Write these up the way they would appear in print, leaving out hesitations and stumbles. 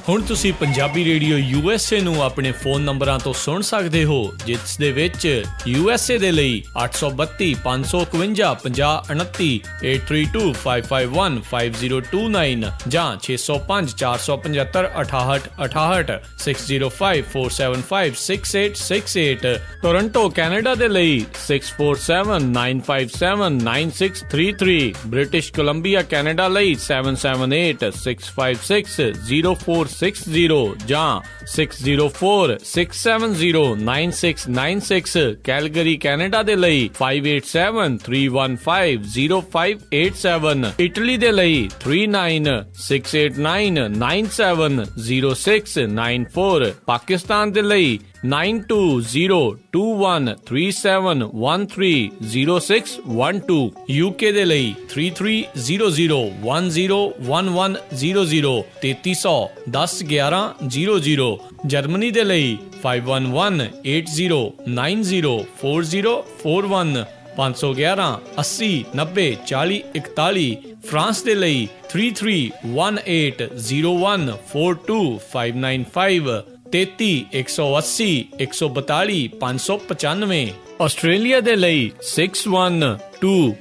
ਹੁਣ ਤੁਸੀਂ Punjabi radio USA ਨੂੰ ਆਪਣੇ ਫੋਨ ਨੰਬਰਾਂ ਤੋਂ ਸੁਣ ਸਕਦੇ ਹੋ, ਜਿਸ ਦੇ ਵਿੱਚ USA ਦੇ ਲਈ 832 551 5029, 8325515029 ਜਾਂ 605 475 6868, 6054756868। ਟੋਰਾਂਟੋ ਕੈਨੇਡਾ ਦੇ ਲਈ 6479579633, ਬ੍ਰਿਟਿਸ਼ ਕੋਲੰਬੀਆ ਕੈਨੇਡਾ ਲਈ 7786560460 ਜਾਂ 6046709696, ਕੈਲਗਰੀ ਕੈਨੇਡਾ ਦੇ ਲਈ 5873150587, ਇਟਲੀ ਦੇ ਲਈ 396899970694, ਪਾਕਿਸਤਾਨ ਦੇ ਲਈ 9202137130, UK ਦੇ ਲਈ 3300101100, 3300101100, ਜਰਮਨੀ ਦੇ ਲਈ 51180904041511 80904041, ਫਰਾਂਸ ਦੇ ਲਈ 3318014255, 33180142 ਆਸਟ੍ਰੇਲੀਆ ਦੇ ਲਈ 612080805601,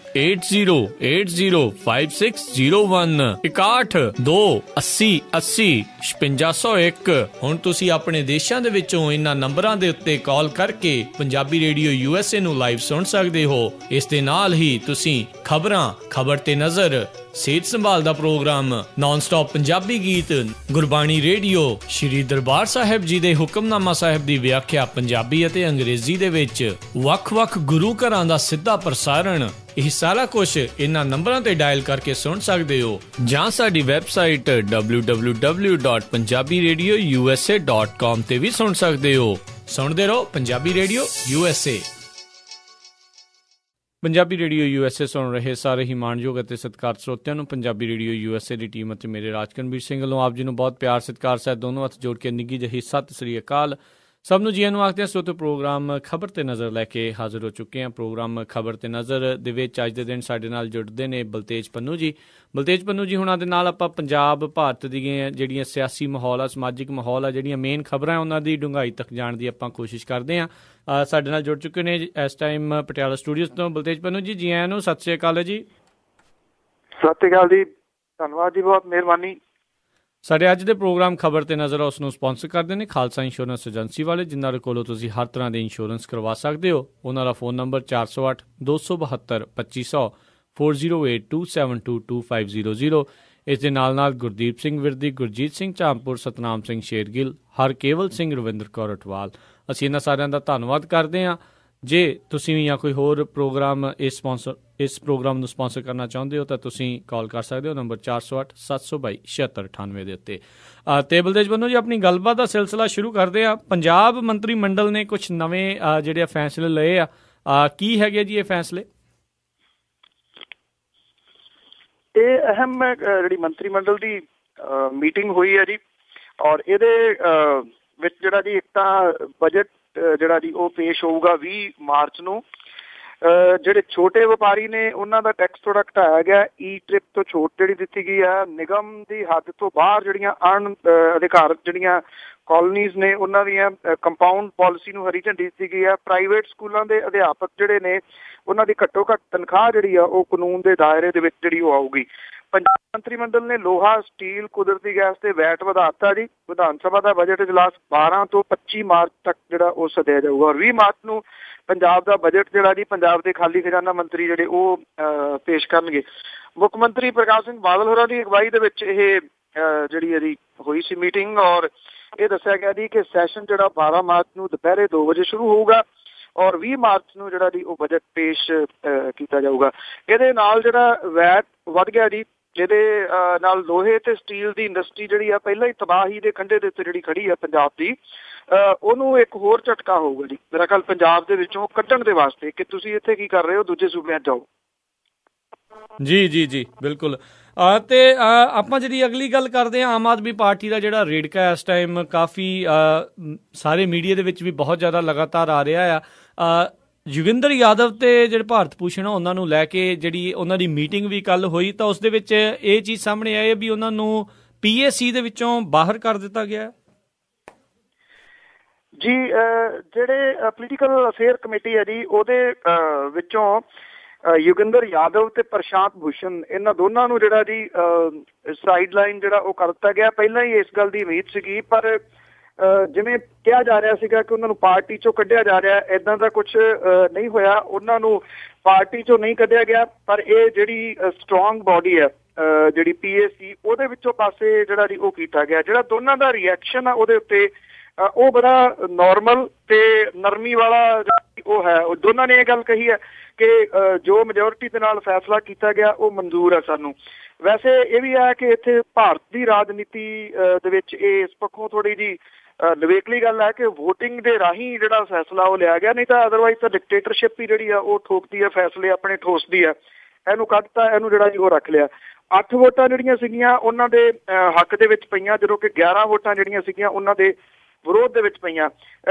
612080805601। ਹੁਣ ਤੁਸੀਂ ਆਪਣੇ ਦੇਸ਼ਾਂ ਦੇ ਵਿੱਚੋਂ ਇਹਨਾਂ ਨੰਬਰਾਂ ਦੇ ਉੱਤੇ ਕਾਲ ਕਰਕੇ ਪੰਜਾਬੀ ਰੇਡੀਓ USA ਨੂੰ ਲਾਈਵ ਸੁਣ ਸਕਦੇ ਹੋ। ਇਸ ਦੇ ਨਾਲ ਹੀ ਤੁਸੀਂ ਖਬਰਾਂ, ਖਬਰ ਤੇ ਨਜ਼ਰ, ਸਿਹਤ ਸੰਭਾਲ ਦਾ ਪ੍ਰੋਗਰਾਮ, ਨਾਨ ਸਟਾਪ ਪੰਜਾਬੀ ਗੀਤ, ਗੁਰਬਾਣੀ ਰੇਡੀਓ, ਸ਼੍ਰੀ ਦਰਬਾਰ ਸਾਹਿਬ ਜੀ ਦੇ ਹੁਕਮਨਾਮਾ ਸਾਹਿਬ ਦੀ ਵਿਆਖਿਆ ਪੰਜਾਬੀ ਅਤੇ ਅੰਗਰੇਜ਼ੀ ਦੇ ਵਿੱਚ, ਵੱਖ-ਵੱਖ ਗੁਰੂ ਘਰਾਂ ਦਾ ਸਿੱਧਾ ਪ੍ਰਸਾਰਣ, ਇਹ ਸਾਰਾ ਕੁਝ ਇਹਨਾਂ ਨੰਬਰਾਂ ਤੇ ਡਾਇਲ ਕਰਕੇ ਸੁਣ ਸਕਦੇ ਹੋ, ਜਾਂ ਸਾਡੀ ਵੈਬਸਾਈਟ www.punjabiradiousa.com ਤੇ ਵੀ ਸੁਣ ਸਕਦੇ ਹੋ। ਸੁਣਦੇ ਰਹੋ Punjabi radio USA। Punjabi radio USA ਸੁਣ ਰਹੇ ਸਾਰੇ ਹੀ ਮਾਣਯੋਗ ਅਤੇ ਸਤਿਕਾਰਤ ਸਰੋਤਿਆਂ ਨੂੰ ਪੰਜਾਬੀ ਰੇਡੀਓ USA ਦੀ ਟੀਮ ਅਤੇ ਮੇਰੇ ਰਾਜਕਨਵੀਰ ਸਿੰਘ ਵੱਲੋਂ ਆਪ ਜੀ ਨੂੰ ਬਹੁਤ ਪਿਆਰ ਸਤਿਕਾਰ ਸਹਿਤ ਦੋਨੋਂ ਹੱਥ ਜੋੜ ਕੇ ਨਿੱਘੀ ਜਿਹੀ ਸਤਿ ਸ੍ਰੀ ਅਕਾਲ। ਸਭ ਨੂੰ ਜੀਆਂ ਨੂੰ ਆਖਦੇ ਹਾਂ। ਸਰੋਤਿਓ, ਪ੍ਰੋਗਰਾਮ ਖਬਰ ਤੇ ਨਜ਼ਰ ਲੈ ਕੇ ਹਾਜ਼ਰ ਹੋ ਚੁੱਕੇ ਹਾਂ। ਪ੍ਰੋਗਰਾਮ ਖਬਰ ਤੇ ਨਜ਼ਰ ਦੇ ਵਿੱਚ ਅੱਜ ਦੇ ਦਿਨ ਸਾਡੇ ਨਾਲ ਜੁੜਦੇ ਨੇ ਬਲਤੇਜ ਪੰਨੂ ਜੀ। ਬਲਤੇਜ ਪੰਨੂ ਜੀ ਹੁਣਾਂ ਦੇ ਨਾਲ ਆਪਾਂ ਪੰਜਾਬ ਭਾਰਤ ਦੀਆਂ ਜਿਹੜੀਆਂ ਸਿਆਸੀ ਮਾਹੌਲ ਆ, ਸਮਾਜਿਕ ਮਾਹੌਲ ਆ, ਜਿਹੜੀਆਂ ਮੇਨ ਖਬਰਾਂ ਉਹਨਾਂ ਦੀ ਡੂੰਘਾਈ ਤੱਕ ਜਾਣ ਦੀ ਆਪਾਂ ਕੋਸ਼ਿਸ਼ ਕਰਦੇ ਹਾਂ। ਸਾਡੇ ਨਾਲ ਜੁੜ ਚੁੱਕੇ ਨੇ ਇਸ ਟਾਈਮ ਪਟਿਆਲਾ ਸਟੂਡੀਓਜ਼ ਤੋਂ ਬਲਤੇਜ ਪੰਨੂ ਜੀ। ਜੀ ਆਇਆਂ ਨੂੰ, ਸਤਿ ਸ਼੍ਰੀ ਅਕਾਲ ਜੀ। ਸਤਿ ਸ਼੍ਰੀ ਅਕਾਲ ਜੀ, ਧੰਨਵਾਦ ਜੀ, ਬਹੁਤ ਮਿਹਰਬਾਨੀ। ਸਾਡੇ ਅੱਜ ਦੇ ਪ੍ਰੋਗਰਾਮ ਖਬਰ ਤੇ ਨਜ਼ਰ ਉਸ ਨੂੰ ਸਪਾਂਸਰ ਕਰਦੇ ਨੇ ਖਾਲਸਾ ਇੰਸ਼ੋਰੈਂਸ ਏਜੰਸੀ ਵਾਲੇ, ਜਿਨ੍ਹਾਂ ਦੇ ਕੋਲੋਂ ਤੁਸੀਂ ਹਰ ਤਰ੍ਹਾਂ ਦੇ ਇੰਸ਼ੋਰੈਂਸ ਕਰਵਾ ਸਕਦੇ ਹੋ। ਉਹਨਾਂ ਦਾ ਫੋਨ ਨੰਬਰ 4082722500, 4082722500। ਇਸ ਦੇ ਨਾਲ ਨਾਲ ਗੁਰਦੀਪ ਸਿੰਘ ਵਿਰਦੀ, ਗੁਰਜੀਤ ਸਿੰਘ ਝਾਮਪੁਰ, ਸਤਨਾਮ ਸਿੰਘ ਸ਼ੇਰਗਿੱਲ, ਹਰਕੇਵਲ ਸਿੰਘ, ਰਵਿੰਦਰ ਕੌਰ ਅਟਵਾਲ, ਅਸੀਂ ਇਹਨਾਂ ਸਾਰਿਆਂ ਦਾ ਧੰਨਵਾਦ ਕਰਦੇ ਹਾਂ। ਜੇ ਤੁਸੀਂ ਵੀ ਜਾਂ ਕੋਈ ਹੋਰ ਪ੍ਰੋਗਰਾਮ ਇਸ ਪ੍ਰੋਗਰਾਮ ਨੂੰ ਸਪਾਂਸਰ ਕਰਨਾ ਚਾਹੁੰਦੇ ਹੋ ਤਾਂ ਤੁਸੀਂ ਕਾਲ ਕਰ ਸਕਦੇ ਹੋ ਨੰਬਰ 4087227698 ਦੇ ਉੱਤੇ। ਤੇ ਬਲਤੇਜ ਪੰਨੂ ਜੀ, ਆਪਣੀ ਗੱਲਬਾਤ ਦਾ ਸਿਲਸਿਲਾ ਸ਼ੁਰੂ ਕਰਦੇ ਹਾਂ। ਪੰਜਾਬ ਮੰਤਰੀ ਮੰਡਲ ਨੇ ਕੁਛ ਨਵੇਂ ਜਿਹੜੇ ਫੈਸਲੇ ਲਏ ਆ, ਕੀ ਹੈਗੇ ਜੀ ਇਹ ਫੈਸਲੇ? ਇਹ ਅਹਿਮ ਜਿਹੜੀ ਮੰਤਰੀ ਮੰਡਲ ਦੀ ਮੀਟਿੰਗ ਹੋਈ ਹੈ ਜੀ, ਔਰ ਇਹਦੇ ਵਿੱਚ ਜਿਹੜਾ ਜੀ ਇੱਕ ਤਾਂ ਬਜਟ ਜਿਹੜਾ ਜੀ ਉਹ ਪੇਸ਼ ਹੋਊਗਾ 20 ਮਾਰਚ ਨੂੰ। ਜਿਹੜੇ ਛੋਟੇ ਵਪਾਰੀ ਨੇ ਉਹਨਾਂ ਦਾ ਟੈਕਸ ਥੋੜਾ ਘਟਾਇਆ ਗਿਆ। ਈ ਟ੍ਰਿਪ ਤੋਂ ਛੋਟ ਜਿਹੜੀ ਦਿੱਤੀ ਗਈ ਹੈ। ਨਿਗਮ ਦੀ ਹੱਦ ਤੋਂ ਬਾਹਰ ਜਿਹੜੀਆਂ ਅਧਿਕਾਰਤ ਜਿਹੜੀਆਂ ਕਾਲੋਨੀਜ਼ ਨੇ ਉਹਨਾਂ ਦੀਆਂ ਕੰਪਾਊਂਡ ਪਾਲਿਸੀ ਨੂੰ ਹਰੀ ਝੰਡੀ ਦਿੱਤੀ ਗਈ ਹੈ। ਪ੍ਰਾਈਵੇਟ ਸਕੂਲਾਂ ਦੇ ਅਧਿਆਪਕ ਜਿਹੜੇ ਨੇ ਉਹਨਾਂ ਦੀ ਘੱਟੋ ਘੱਟ ਤਨਖਾਹ ਜਿਹੜੀ ਆ ਉਹ ਕਾਨੂੰਨ ਦੇ ਦਾਇਰੇ ਦੇ ਵਿੱਚ ਜਿਹੜੀ ਉਹ ਆਊਗੀ। ਪੰਜਾਬ ਮੰਤਰੀ ਮੰਡਲ ਨੇ ਲੋਹਾ, ਸਟੀਲ, ਕੁਦਰਤੀ ਗੈਸ ਤੇ ਵੈਟ ਵਧਾਤਾ ਜੀ। ਵਿਧਾਨ ਸਭਾ ਦਾ ਬਜਟ ਇਜਲਾਸ 12 ਤੋਂ 25 ਮਾਰਚ ਤੱਕ ਜਿਹੜਾ ਉਹ ਸੱਦਿਆ ਜਾਊਗਾ, ਔਰ 20 ਮਾਰਚ ਨੂੰ ਪੰਜਾਬ ਦਾ ਬਜਟ ਜਿਹੜਾ ਜੀ ਪੰਜਾਬ ਦੇ ਖਾਲੀ ਖਜ਼ਾਨਾ ਮੰਤਰੀ ਜਿਹੜੇ ਉਹ ਪੇਸ਼ ਕਰਨਗੇ। ਮੁੱਖ ਮੰਤਰੀ ਪ੍ਰਕਾਸ਼ ਸਿੰਘ ਬਾਦਲ ਹੋਰਾਂ ਦੀ ਅਗਵਾਈ ਦੇ ਵਿੱਚ ਇਹ ਜਿਹੜੀ ਇਹਦੀ ਹੋਈ ਸੀ ਮੀਟਿੰਗ, ਔਰ ਇਹ ਦੱਸਿਆ ਗਿਆ ਜੀ ਕਿ ਸੈਸ਼ਨ ਜਿਹੜਾ 12 ਮਾਰਚ ਨੂੰ ਦੁਪਹਿਰੇ 2 ਵਜੇ ਸ਼ੁਰੂ ਹੋਊਗਾ ਔਰ 20 ਮਾਰਚ ਨੂੰ ਜਿਹੜਾ ਜੀ ਉਹ ਬਜਟ ਪੇਸ਼ ਕੀਤਾ ਜਾਊਗਾ। ਇਹਦੇ ਨਾਲ ਜਿਹੜਾ ਵੈਟ ਵੱਧ ਗਿਆ ਜੀ, ਜਿਹਦੇ ਨਾਲ ਲੋਹੇ ਤੇ ਸਟੀਲ ਦੀ ਇੰਡਸਟਰੀ ਜਿਹੜੀ ਆ ਪਹਿਲਾਂ ਹੀ ਤਬਾਹੀ ਦੇ ਕੰਢੇ ਦੇ ਉੱਤੇ ਜਿਹੜੀ ਖੜੀ ਆ ਪੰਜਾਬ ਦੀ, ਉਹਨੂੰ ਇੱਕ ਹੋਰ ਝਟਕਾ ਹੋਊਗਾ ਜੀ ਮੇਰਾ ਖਿਆਲ ਪੰਜਾਬ ਦੇ ਵਿੱਚੋਂ ਕੱਢਣ ਦੇ ਵਾਸਤੇ ਕਿ ਤੁਸੀਂ ਇੱਥੇ ਕੀ ਕਰ ਰਹੇ ਹੋ, ਦੂਜੇ ਸੂਬਿਆਂ 'ਚ ਜਾਓ। ਜੀ ਜੀ ਜੀ ਬਿਲਕੁਲ। ਤੇ ਆਪਾਂ ਜਿਹੜੀ ਅਗਲੀ ਗੱਲ ਕਰਦੇ ਹਾਂ, ਆਮ ਆਦਮੀ ਪਾਰਟੀ ਦਾ ਜਿਹੜਾ ਰੇੜਕਾ ਇਸ ਟਾਈਮ ਕਾਫੀ ਸਾਰੇ ਮੀਡੀਆ ਦੇ ਵਿੱਚ ਵੀ ਬਹੁਤ ਜ਼ਿਆਦਾ ਲਗਾਤਾਰ ਆ ਰਿਹਾ ਆ। ਜੋਗਿੰਦਰ ਯਾਦਵ ਤੇ ਜਿਹੜੇ ਭਾਰਤ ਭੂਸ਼ਣ ਉਹਨਾਂ ਨੂੰ ਲੈ ਕੇ ਜਿਹੜੀ ਉਹਨਾਂ ਦੀ ਮੀਟਿੰਗ ਵੀ ਕੱਲ ਹੋਈ, ਤਾਂ ਉਸ ਦੇ ਵਿੱਚ ਇਹ ਚੀਜ਼ ਸਾਹਮਣੇ ਆਈ ਵੀ ਉਹਨਾਂ ਨੂੰ PAC ਦੇ ਵਿੱਚੋਂ ਬਾਹਰ ਕਰ ਦਿੱਤਾ ਗਿਆ? ਜੀ ਜਿਹੜੇ ਪੋਲੀਟੀਕਲ ਅਫੇਅਰ ਕਮੇਟੀ ਹੈ ਜੀ, ਉਹਦੇ ਵਿੱਚੋਂ ਯੋਗਿੰਦਰ ਯਾਦਵ ਤੇ ਪ੍ਰਸ਼ਾਂਤ ਭੂਸ਼ਣ, ਇਹਨਾਂ ਦੋਨਾਂ ਨੂੰ ਜਿਹੜਾ ਜੀ ਸਾਈਡ ਲਾਈਨ ਜਿਹੜਾ ਉਹ ਕਰ ਦਿੱਤਾ ਗਿਆ। ਪਹਿਲਾਂ ਹੀ ਇਸ ਗੱਲ ਦੀ ਉਮੀਦ ਸੀਗੀ, ਪਰ ਜਿਵੇਂ ਕਿਹਾ ਜਾ ਰਿਹਾ ਸੀਗਾ ਕਿ ਉਹਨਾਂ ਨੂੰ ਪਾਰਟੀ ਚੋਂ ਕੱਢਿਆ ਜਾ ਰਿਹਾ, ਏਦਾਂ ਦਾ ਕੁਝ ਨਹੀਂ ਹੋਇਆ। ਉਹਨਾਂ ਨੂੰ ਪਾਰਟੀ ਚੋਂ ਨਹੀਂ ਕੱਢਿਆ ਗਿਆ, ਪਰ ਇਹ ਜਿਹੜੀ ਸਟਰੋਂਗ ਬੋਡੀ ਹੈ ਜਿਹੜੀ PAC, ਉਹਦੇ ਵਿੱਚੋਂ ਪਾਸੇ ਜਿਹੜਾ ਜੀ ਉਹ ਕੀਤਾ ਗਿਆ। ਜਿਹੜਾ ਦੋਨਾਂ ਦਾ ਰਿਐਕਸ਼ਨ ਆ ਉਹਦੇ ਉੱਤੇ ਉਹ ਬੜਾ ਨੋਰਮਲ ਤੇ ਨਰਮੀ ਵਾਲਾ ਉਹ ਹੈ। ਉਹ ਦੋਨਾਂ ਨੇ ਇਹ ਗੱਲ ਕਹੀ ਹੈ ਕਿ ਜੋ ਮੈਜੋਰਿਟੀ ਦੇ ਨਾਲ ਫੈਸਲਾ ਕੀਤਾ ਗਿਆ ਉਹ ਮਨਜ਼ੂਰ ਹੈ ਸਾਨੂੰ। ਵੈਸੇ ਇਹ ਵੀ ਹੈ ਕਿ ਇੱਥੇ ਭਾਰਤ ਦੀ ਰਾਜਨੀਤੀ ਦੇ ਵਿੱਚ ਇਹ ਇਸ ਪੱਖੋਂ ਥੋੜ੍ਹੀ ਜਿਹੀ ਨਿਵੇਕਲੀ ਗੱਲ ਹੈ ਕਿ ਵੋਟਿੰਗ ਦੇ ਰਾਹੀਂ ਜਿਹੜਾ ਫੈਸਲਾ ਉਹ ਲਿਆ ਗਿਆ, ਨਹੀਂ ਤਾਂ ਅਦਰਵਾਈਜ਼ ਤਾਂ ਡਿਕਟੇਟਰਸ਼ਿਪ ਹੀ ਜਿਹੜੀ ਆ ਉਹ ਠੋਕਦੀ ਹੈ ਫੈਸਲੇ, ਆਪਣੇ ਠੋਸਦੀ ਹੈ। ਇਹਨੂੰ ਕੱਢਤਾ, ਇਹਨੂੰ ਜਿਹੜਾ ਜੀ ਉਹ ਰੱਖ ਲਿਆ। 8 ਵੋਟਾਂ ਜਿਹੜੀਆਂ ਸੀਗੀਆਂ ਉਹਨਾਂ ਦੇ ਹੱਕ ਦੇ ਵਿੱਚ ਪਈਆਂ, ਜਦੋਂ ਕਿ 11 ਵੋਟਾਂ ਜਿਹੜੀਆਂ ਸੀਗੀਆਂ ਉਹਨਾਂ ਦੇ ਵਿਰੋਧ ਦੇ ਵਿੱਚ ਪਈਆਂ।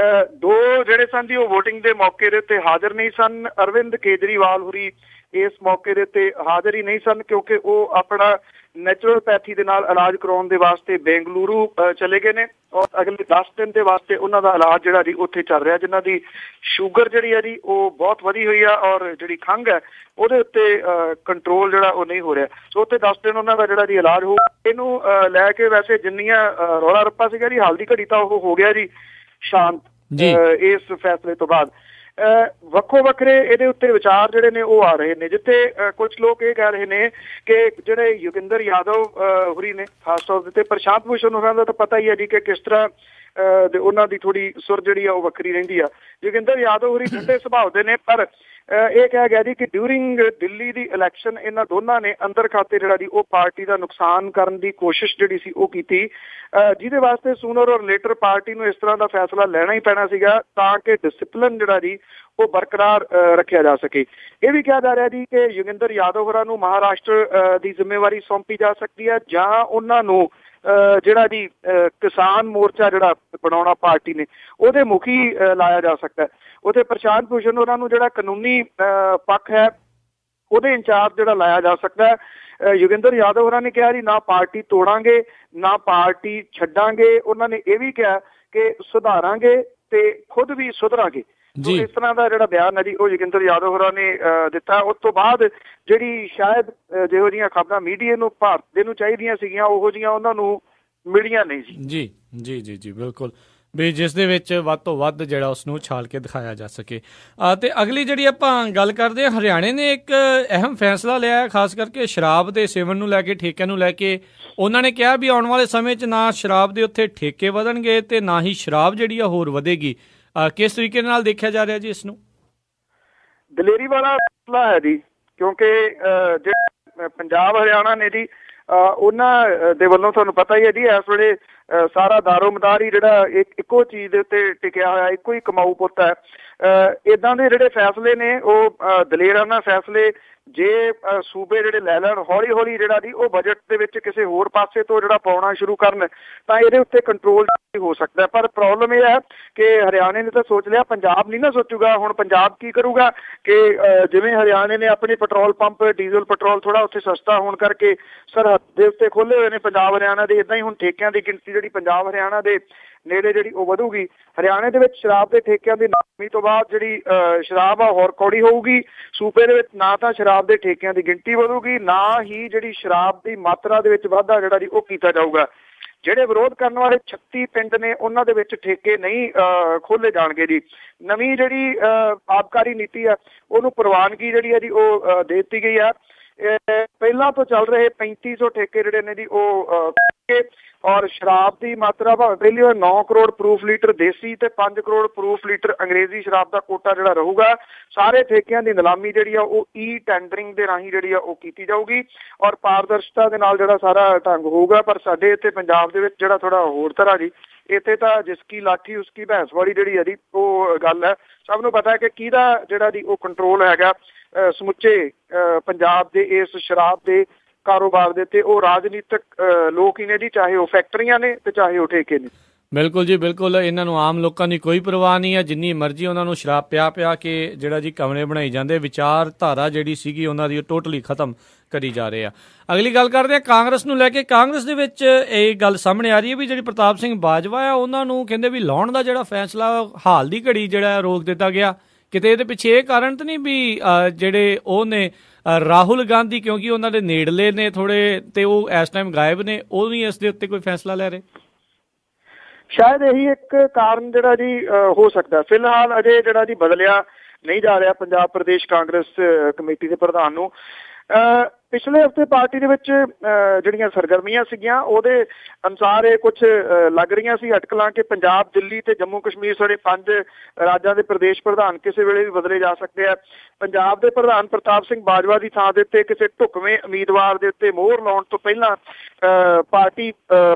2 ਜਿਹੜੇ ਸਨ ਜੀ ਉਹ ਵੋਟਿੰਗ ਦੇ ਮੌਕੇ ਦੇ ਉੱਤੇ ਹਾਜ਼ਰ ਨਹੀਂ ਸਨ। ਅਰਵਿੰਦ ਕੇਜਰੀਵਾਲ ਹੋਰੀ ਇਸ ਮੌਕੇ ਦੇ ਉੱਤੇ ਹਾਜ਼ਰ ਹੀ ਨਹੀਂ ਸਨ, ਕਿਉਂਕਿ ਉਹ ਆਪਣਾ ਨੈਚੁਰਲਪੈਥੀ ਦੇ ਨਾਲ ਇਲਾਜ ਕਰਾਉਣ ਦੇ ਵਾਸਤੇ ਬੈਂਗਲੁਰੂ ਚਲੇ ਗਏ ਨੇ, ਔਰ ਅਗਲੇ 10 ਦਿਨ ਦੇ ਵਾਸਤੇ ਉਹਨਾਂ ਦਾ ਇਲਾਜ ਜਿਹੜਾ ਜੀ ਉੱਥੇ ਚੱਲ ਰਿਹਾ। ਜਿਨ੍ਹਾਂ ਦੀ ਸ਼ੂਗਰ ਜਿਹੜੀ ਹੈ ਜੀ ਉਹ ਬਹੁਤ ਵਧੀ ਹੋਈ ਆ, ਔਰ ਜਿਹੜੀ ਖੰਘ ਹੈ ਉਹਦੇ ਉੱਤੇ ਕੰਟਰੋਲ ਜਿਹੜਾ ਉਹ ਨਹੀਂ ਹੋ ਰਿਹਾ। ਸੋ ਉੱਥੇ 10 ਦਿਨ ਉਹਨਾਂ ਦਾ ਜਿਹੜਾ ਜੀ ਇਲਾਜ ਹੋ। ਇਹਨੂੰ ਲੈ ਕੇ ਵੈਸੇ ਜਿੰਨੀਆਂ ਰੌਲਾ ਰੱਪਾ ਸੀਗਾ ਜੀ, ਹਾਲ ਦੀ ਘੜੀ ਤਾਂ ਉਹ ਹੋ ਗਿਆ ਜੀ ਸ਼ਾਂਤ ਇਸ ਫੈਸਲੇ ਤੋਂ ਬਾਅਦ। ਵੱਖੋ ਵੱਖਰੇ ਇਹਦੇ ਉੱਤੇ ਵਿਚਾਰ ਜਿਹੜੇ ਨੇ ਉਹ ਆ ਰਹੇ ਨੇ, ਜਿੱਥੇ ਕੁਝ ਲੋਕ ਇਹ ਕਹਿ ਰਹੇ ਨੇ ਕਿ ਜਿਹੜੇ ਯੋਗਿੰਦਰ ਯਾਦਵ ਹੋਰੀ ਨੇ, ਖਾਸ ਤੌਰ ਤੇ ਪ੍ਰਸ਼ਾਂਤ ਭੂਸ਼ਣ ਹੋਰਾਂ ਦਾ ਤਾਂ ਪਤਾ ਹੀ ਹੈ ਜੀ ਕਿ ਕਿਸ ਤਰ੍ਹਾਂ ਤੇ ਉਹਨਾਂ ਦੀ ਥੋੜੀ ਸੁਰ ਜਿਹੜੀ ਆ ਉਹ ਵੱਖਰੀ ਰਹਿੰਦੀ ਆ। ਯੋਗਿੰਦਰ ਯਾਦਵ ਹੋਰੀ ਠੰਡੇ ਸੁਭਾਅ ਦੇ ਨੇ, ਪਰ ਇਹ ਕਿਹਾ ਗਿਆ ਜੀ ਕਿ ਡਿਊਰਿੰਗ ਦਿੱਲੀ ਦੀ ਇਲੈਕਸ਼ਨ ਇਹਨਾਂ ਦੋਨਾਂ ਨੇ ਅੰਦਰ ਖਾਤੇ ਜਿਹੜਾ ਜੀ ਉਹ ਪਾਰਟੀ ਦਾ ਨੁਕਸਾਨ ਕਰਨ ਦੀ ਕੋਸ਼ਿਸ਼ ਜਿਹੜੀ ਸੀ ਉਹ ਕੀਤੀ, ਜਿਹਦੇ ਵਾਸਤੇ ਸੂਨਰ ਔਰ ਲੇਟਰ ਪਾਰਟੀ ਨੂੰ ਇਸ ਤਰ੍ਹਾਂ ਦਾ ਫੈਸਲਾ ਲੈਣਾ ਹੀ ਪੈਣਾ ਸੀਗਾ ਤਾਂ ਕਿ ਡਿਸਿਪਲਿਨ ਜਿਹੜਾ ਜੀ ਉਹ ਬਰਕਰਾਰ ਰੱਖਿਆ ਜਾ ਸਕੇ। ਇਹ ਵੀ ਕਿਹਾ ਜਾ ਰਿਹਾ ਜੀ ਕਿ ਯੋਗਿੰਦਰ ਯਾਦਵ ਹੋਰਾਂ ਨੂੰ ਮਹਾਰਾਸ਼ਟਰ ਦੀ ਜ਼ਿੰਮੇਵਾਰੀ ਸੌਂਪੀ ਜਾ ਸਕਦੀ ਹੈ, ਜਾਂ ਉਹਨਾਂ ਨੂੰ ਜਿਹੜਾ ਜੀ ਕਿਸਾਨ ਮੋਰਚਾ ਜਿਹੜਾ ਬਣਾਉਣਾ ਪਾਰਟੀ ਨੇ ਉਹਦੇ ਮੁਖੀ ਲਾਇਆ ਜਾ ਸਕਦਾ। ਉਹਦੇ ਪ੍ਰਸ਼ਾਂਤ ਭੂਸ਼ਣ ਉਹਨਾਂ ਨੂੰ ਜਿਹੜਾ ਕਾਨੂੰਨੀ ਪੱਖ ਹੈ ਉਹਦੇ ਇੰਚਾਰਜ ਜਿਹੜਾ ਲਾਇਆ ਜਾ ਸਕਦਾ ਹੈ। ਯੋਗਿੰਦਰ ਯਾਦਵ ਹੋਰਾਂ ਨੇ ਕਿਹਾ ਜੀ ਨਾ ਪਾਰਟੀ ਤੋੜਾਂਗੇ ਨਾ ਪਾਰਟੀ ਛੱਡਾਂਗੇ, ਉਹਨਾਂ ਨੇ ਇਹ ਵੀ ਕਿਹਾ ਕਿ ਸੁਧਾਰਾਂਗੇ ਤੇ ਖੁਦ ਵੀ ਸੁਧਰਾਂਗੇ। ਇਸ ਤਰ੍ਹਾਂ ਦਾ ਜਿਹੜਾ ਬਿਆਨ ਹੈ ਜੀ ਉਹ ਯੋਗਿੰਦਰ ਯਾਦਵ ਹੋਰਾਂ ਨੇ ਦਿੱਤਾ। ਉਸ ਤੋਂ ਬਾਅਦ ਜਿਹੜੀ ਸ਼ਾਇਦ ਜਿਹੋ ਜਿਹੀਆਂ ਖਬਰਾਂ ਮੀਡੀਆ ਨੂੰ ਭਾਰਤ ਦੇ ਨੂੰ ਚਾਹੀਦੀਆਂ ਸੀਗੀਆਂ ਉਹੋ ਜਿਹੀਆਂ ਉਹਨਾਂ ਨੂੰ ਮਿਲੀਆਂ ਨਹੀਂ ਸੀ। ਜੀ ਜੀ ਜੀ ਜੀ ਬਿਲਕੁਲ, ਵੀ ਜਿਸ ਦੇ ਵਿੱਚ ਵੱਧ ਤੋਂ ਵੱਧ ਜਿਹੜਾ ਉਸਨੂੰ ਛਾਲ ਕੇ ਦਿਖਾਇਆ ਜਾ ਸਕੇ। ਤੇ ਅਗਲੀ ਜਿਹੜੀ ਆਪਾਂ ਗੱਲ ਕਰਦੇ ਹਾਂ, ਹਰਿਆਣੇ ਨੇ ਇੱਕ ਅਹਿਮ ਫੈਸਲਾ ਲਿਆ ਹੈ, ਖਾਸ ਕਰਕੇ ਸ਼ਰਾਬ ਦੇ ਸੇਵਨ ਨੂੰ ਲੈ ਕੇ, ਠੇਕਿਆਂ ਨੂੰ ਲੈ ਕੇ। ਉਹਨਾਂ ਨੇ ਕਿਹਾ ਵੀ ਆਉਣ ਵਾਲੇ ਸਮੇਂ 'ਚ ਨਾ ਸ਼ਰਾਬ ਦੇ ਉੱਥੇ ਠੇਕੇ ਵਧਣਗੇ ਤੇ ਨਾ ਹੀ ਸ਼ਰਾਬ ਜਿਹੜੀ ਆ ਹੋਰ ਵਧੇਗੀ। ਕਿਸ ਤਰੀਕੇ ਨਾਲ ਦੇਖਿਆ ਜਾ ਰਿਹਾ ਜੀ ਇਸ ਨੂੰ? ਦਲੇਰੀ ਵਾਲਾ ਫੈਸਲਾ ਹੈ ਜੀ, ਕਿਉਂਕਿ ਜਿਹੜੇ ਪੰਜਾਬ ਹਰਿਆਣਾ ਨੇ ਜੀ ਉਹਨਾਂ ਦੇ ਵੱਲੋਂ ਤੁਹਾਨੂੰ ਪਤਾ ਹੀ ਹੈ ਜੀ ਇਸ ਵੇਲੇ ਸਾਰਾ ਦਾਰੋਮਦਾਰ ਹੀ ਜਿਹੜਾ ਇੱਕੋ ਚੀਜ਼ ਦੇ ਉੱਤੇ ਟਿਕਿਆ ਹੋਇਆ, ਇੱਕੋ ਹੀ ਕਮਾਊ ਪੁੱਤ ਹੈ। ਇੱਦਾਂ ਦੇ ਜਿਹੜੇ ਫੈਸਲੇ ਨੇ ਉਹ ਦਲੇਰਾਨਾ ਫੈਸਲੇ ਜੇ ਸੂਬੇ ਜਿਹੜੇ ਲੈ ਲੈਣ ਹੌਲੀ ਹੌਲੀ ਜਿਹੜਾ ਜੀ ਉਹ ਬਜਟ ਦੇ ਵਿੱਚ ਕਿਸੇ ਹੋਰ ਪਾਸੇ ਤੋਂ ਜਿਹੜਾ ਪਾਉਣਾ ਸ਼ੁਰੂ ਕਰਨ ਤਾਂ ਇਹਦੇ ਉੱਤੇ ਕੰਟਰੋਲ ਹੋ ਸਕਦਾ। ਪਰ ਪ੍ਰੋਬਲਮ ਇਹ ਹੈ ਕਿ ਹਰਿਆਣੇ ਨੇ ਤਾਂ ਸੋਚ ਲਿਆ, ਪੰਜਾਬ ਨਹੀਂ ਨਾ ਸੋਚੂਗਾ। ਹੁਣ ਪੰਜਾਬ ਕੀ ਕਰੂਗਾ ਕਿ ਜਿਵੇਂ ਹਰਿਆਣੇ ਨੇ ਆਪਣੇ ਪੈਟਰੋਲ ਪੰਪ, ਡੀਜ਼ਲ ਪੈਟਰੋਲ ਥੋੜਾ ਉੱਥੇ ਸਸਤਾ ਹੋਣ ਕਰਕੇ ਸਰਹੱਦ ਦੇ ਉੱਤੇ ਖੋਲੇ ਹੋਏ ਨੇ ਪੰਜਾਬ ਹਰਿਆਣਾ ਦੇ, ਇੱਦਾਂ ਹੀ ਹੁਣ ਠੇਕਿਆਂ ਦੀ ਗਿਣਤੀ ਜਿਹੜੀ ਪੰਜਾਬ ਹਰਿਆਣਾ ਦੇ ਨੇੜੇ ਜਿਹੜੀ ਉਹ ਵਧੂਗੀ। ਹਰਿਆਣੇ ਦੇ ਵਿੱਚ ਸ਼ਰਾਬ ਦੇ ਠੇਕਿਆਂ ਦੀ ਨਾਮੀ ਤੋਂ ਬਾਅਦ ਜਿਹੜੀ ਸ਼ਰਾਬ ਆ ਹੋਰ ਕੌੜੀ ਹੋਊਗੀ। ਸੂਬੇ ਦੇ ਵਿੱਚ ਨਾ ਤਾਂ ਸ਼ਰਾਬ ਦੇ ਠੇਕਿਆਂ ਦੀ ਗਿਣਤੀ ਵਧੂਗੀ, ਨਾ ਹੀ ਜਿਹੜੀ ਸ਼ਰਾਬ ਦੀ ਮਾਤਰਾ ਦੇ ਵਿੱਚ ਵਾਧਾ ਜਿਹੜਾ ਜੀ ਉਹ ਕੀਤਾ ਜਾਊਗਾ। ਜਿਹੜੇ ਵਿਰੋਧ ਕਰਨ ਵਾਲੇ 36 ਪਿੰਡ ਨੇ ਉਹਨਾਂ ਦੇ ਵਿੱਚ ਠੇਕੇ ਨਹੀਂ ਖੋਲੇ ਜਾਣਗੇ ਜੀ। ਨਵੀਂ ਜਿਹੜੀ ਆਬਕਾਰੀ ਨੀਤੀ ਆ ਉਹਨੂੰ ਪ੍ਰਵਾਨਗੀ ਜਿਹੜੀ ਹੈ ਜੀ ਉਹ ਦੇ ਦਿੱਤੀ ਗਈ ਆ। ਪਹਿਲਾਂ ਤੋਂ ਚੱਲ ਰਹੇ 3500 ਠੇਕੇ ਜਿਹੜੇ ਨੇ ਜੀ ਉਹ ਔਰ ਸ਼ਰਾਬ ਦੀ ਮਾਤਰਾ ਭਾਵੇਂ ਪਹਿਲੀ ਵਾਰ 9 ਕਰੋੜ ਪ੍ਰੂਫ ਲੀਟਰ ਦੇਸੀ ਤੇ 5 ਕਰੋੜ ਪ੍ਰੂਫ ਲੀਟਰ ਅੰਗਰੇਜ਼ੀ ਸ਼ਰਾਬ ਦਾ ਕੋਟਾ ਜਿਹੜਾ ਰਹੂਗਾ। ਸਾਰੇ ਠੇਕਿਆਂ ਦੀ ਨਿਲਾਮੀ ਜਿਹੜੀ ਆ ਉਹ ਈ ਟੈਂਡਰਿੰਗ ਦੇ ਰਾਹੀਂ ਜਿਹੜੀ ਆ ਉਹ ਕੀਤੀ ਜਾਊਗੀ ਔਰ ਪਾਰਦਰਸ਼ਤਾ ਦੇ ਨਾਲ ਜਿਹੜਾ ਸਾਰਾ ਢੰਗ ਹੋਊਗਾ। ਪਰ ਸਾਡੇ ਇੱਥੇ ਪੰਜਾਬ ਦੇ ਵਿੱਚ ਜਿਹੜਾ ਥੋੜਾ ਹੋਰ ਤਰ੍ਹਾਂ ਜੀ, ਇੱਥੇ ਤਾਂ ਜਿਸਕੀ ਲਾਠੀ ਉਸਕੀ ਭੈਂਸ ਵਾਲੀ ਜਿਹੜੀ ਹੈ ਜੀ ਉਹ ਗੱਲ ਹੈ। ਸਭ ਨੂੰ ਪਤਾ ਹੈ ਕਿ ਕਿਹਦਾ ਜਿਹੜਾ ਜੀ ਉਹ ਕੰਟਰੋਲ ਹੈਗਾ ਸਮੁੱਚੇ ਪੰਜਾਬ ਦੇ ਇਸ ਸ਼ਰਾਬ ਦੇ ਕਾਰੋਬਾਰ ਦੇ ਤੇ ਉਹ ਰਾਜਨੀਤਿਕ ਲੋਕ ਹੀ ਨੇ ਜੀ, ਚਾਹੇ ਉਹ ਫੈਕਟਰੀਆਂ ਨੇ ਤੇ ਚਾਹੇ ਉਹ ਠੇਕੇ ਨੇ। ਬਿਲਕੁਲ ਜੀ ਬਿਲਕੁਲ। ਇਹਨਾਂ ਨੂੰ ਆਮ ਲੋਕਾਂ ਦੀ ਕੋਈ ਪਰਵਾਹ ਨਹੀਂ ਹੈ, ਜਿੰਨੀ ਮਰਜ਼ੀ ਉਹਨਾਂ ਨੂੰ ਸ਼ਰਾਬ ਪਿਆ ਕੇ ਜਿਹੜਾ ਜੀ ਕਮਰੇ ਬਣਾਈ ਜਾਂਦੇ, ਵਿਚਾਰਧਾਰਾ ਜਿਹੜੀ ਸੀਗੀ ਉਹਨਾਂ ਦੀ ਉਹ ਟੋਟਲੀ ਖਤਮ ਕਰੀ ਜਾ ਰਹੇ ਆ। ਅਗਲੀ ਗੱਲ ਕਰਦੇ ਹਾਂ ਕਾਂਗਰਸ ਨੂੰ ਲੈ ਕੇ। ਕਾਂਗਰਸ ਦੇ ਵਿੱਚ ਇਹ ਗੱਲ ਸਾਹਮਣੇ ਆ ਰਹੀ ਹੈ ਵੀ ਜਿਹੜੀ ਪ੍ਰਤਾਪ ਸਿੰਘ ਬਾਜਵਾ ਆ ਉਹਨਾਂ ਨੂੰ ਕਹਿੰਦੇ ਵੀ ਲਾਉਣ ਦਾ ਜਿਹੜਾ ਫੈਸਲਾ ਹਾਲ ਦੀ ਘੜੀ ਜਿਹੜਾ ਰੋਕ ਦਿੱਤਾ ਗਿਆ। ਕਿਤੇ ਇਹਦੇ ਪਿੱਛੇ ਇਹ ਕਾਰਨ ਤਾਂ ਨਹੀਂ ਵੀ ਜਿਹੜੇ ਉਹ ਨੇ ਰਾਹੁਲ ਗਾਂਧੀ, ਕਿਉਂਕਿ ਉਹਨਾਂ ਦੇ ਨੇੜਲੇ ਨੇ ਥੋੜੇ ਤੇ ਉਹ ਇਸ ਟਾਈਮ ਗਾਇਬ ਨੇ, ਉਹ ਵੀ ਇਸ ਦੇ ਉੱਤੇ ਕੋਈ ਫੈਸਲਾ ਲੈ ਰਹੇ? ਸ਼ਾਇਦ ਇਹੀ ਇੱਕ ਕਾਰਨ ਜਿਹੜਾ ਜੀ ਹੋ ਸਕਦਾ। ਫਿਲਹਾਲ ਅਜੇ ਜਿਹੜਾ ਜੀ ਬਦਲਿਆ ਨਹੀਂ ਜਾ ਰਿਹਾ ਪੰਜਾਬ ਪ੍ਰਦੇਸ਼ ਕਾਂਗਰਸ ਕਮੇਟੀ ਦੇ ਪ੍ਰਧਾਨ ਨੂੰ। ਪਿਛਲੇ ਹਫ਼ਤੇ ਪਾਰਟੀ ਦੇ ਵਿੱਚ ਜਿਹੜੀਆਂ ਸਰਗਰਮੀਆਂ ਸੀਗੀਆਂ ਉਹਦੇ ਅਨੁਸਾਰ ਇਹ ਕੁਝ ਲੱਗ ਰਹੀਆਂ ਸੀ ਅਟਕਲਾਂ ਕਿ ਪੰਜਾਬ, ਦਿੱਲੀ ਤੇ ਜੰਮੂ ਕਸ਼ਮੀਰ ਸਾਡੇ 5 ਰਾਜਾਂ ਦੇ ਪ੍ਰਦੇਸ਼ ਪ੍ਰਧਾਨ ਕਿਸੇ ਵੇਲੇ ਵੀ ਬਦਲੇ ਜਾ ਸਕਦੇ ਆ। ਪੰਜਾਬ ਦੇ ਪ੍ਰਧਾਨ ਪ੍ਰਤਾਪ ਸਿੰਘ ਬਾਜਵਾ ਦੀ ਥਾਂ ਦੇ ਉੱਤੇ ਕਿਸੇ ਢੁਕਵੇਂ ਉਮੀਦਵਾਰ ਦੇ ਉੱਤੇ ਮੋਹਰ ਲਾਉਣ ਤੋਂ ਪਹਿਲਾਂ ਪਾਰਟੀ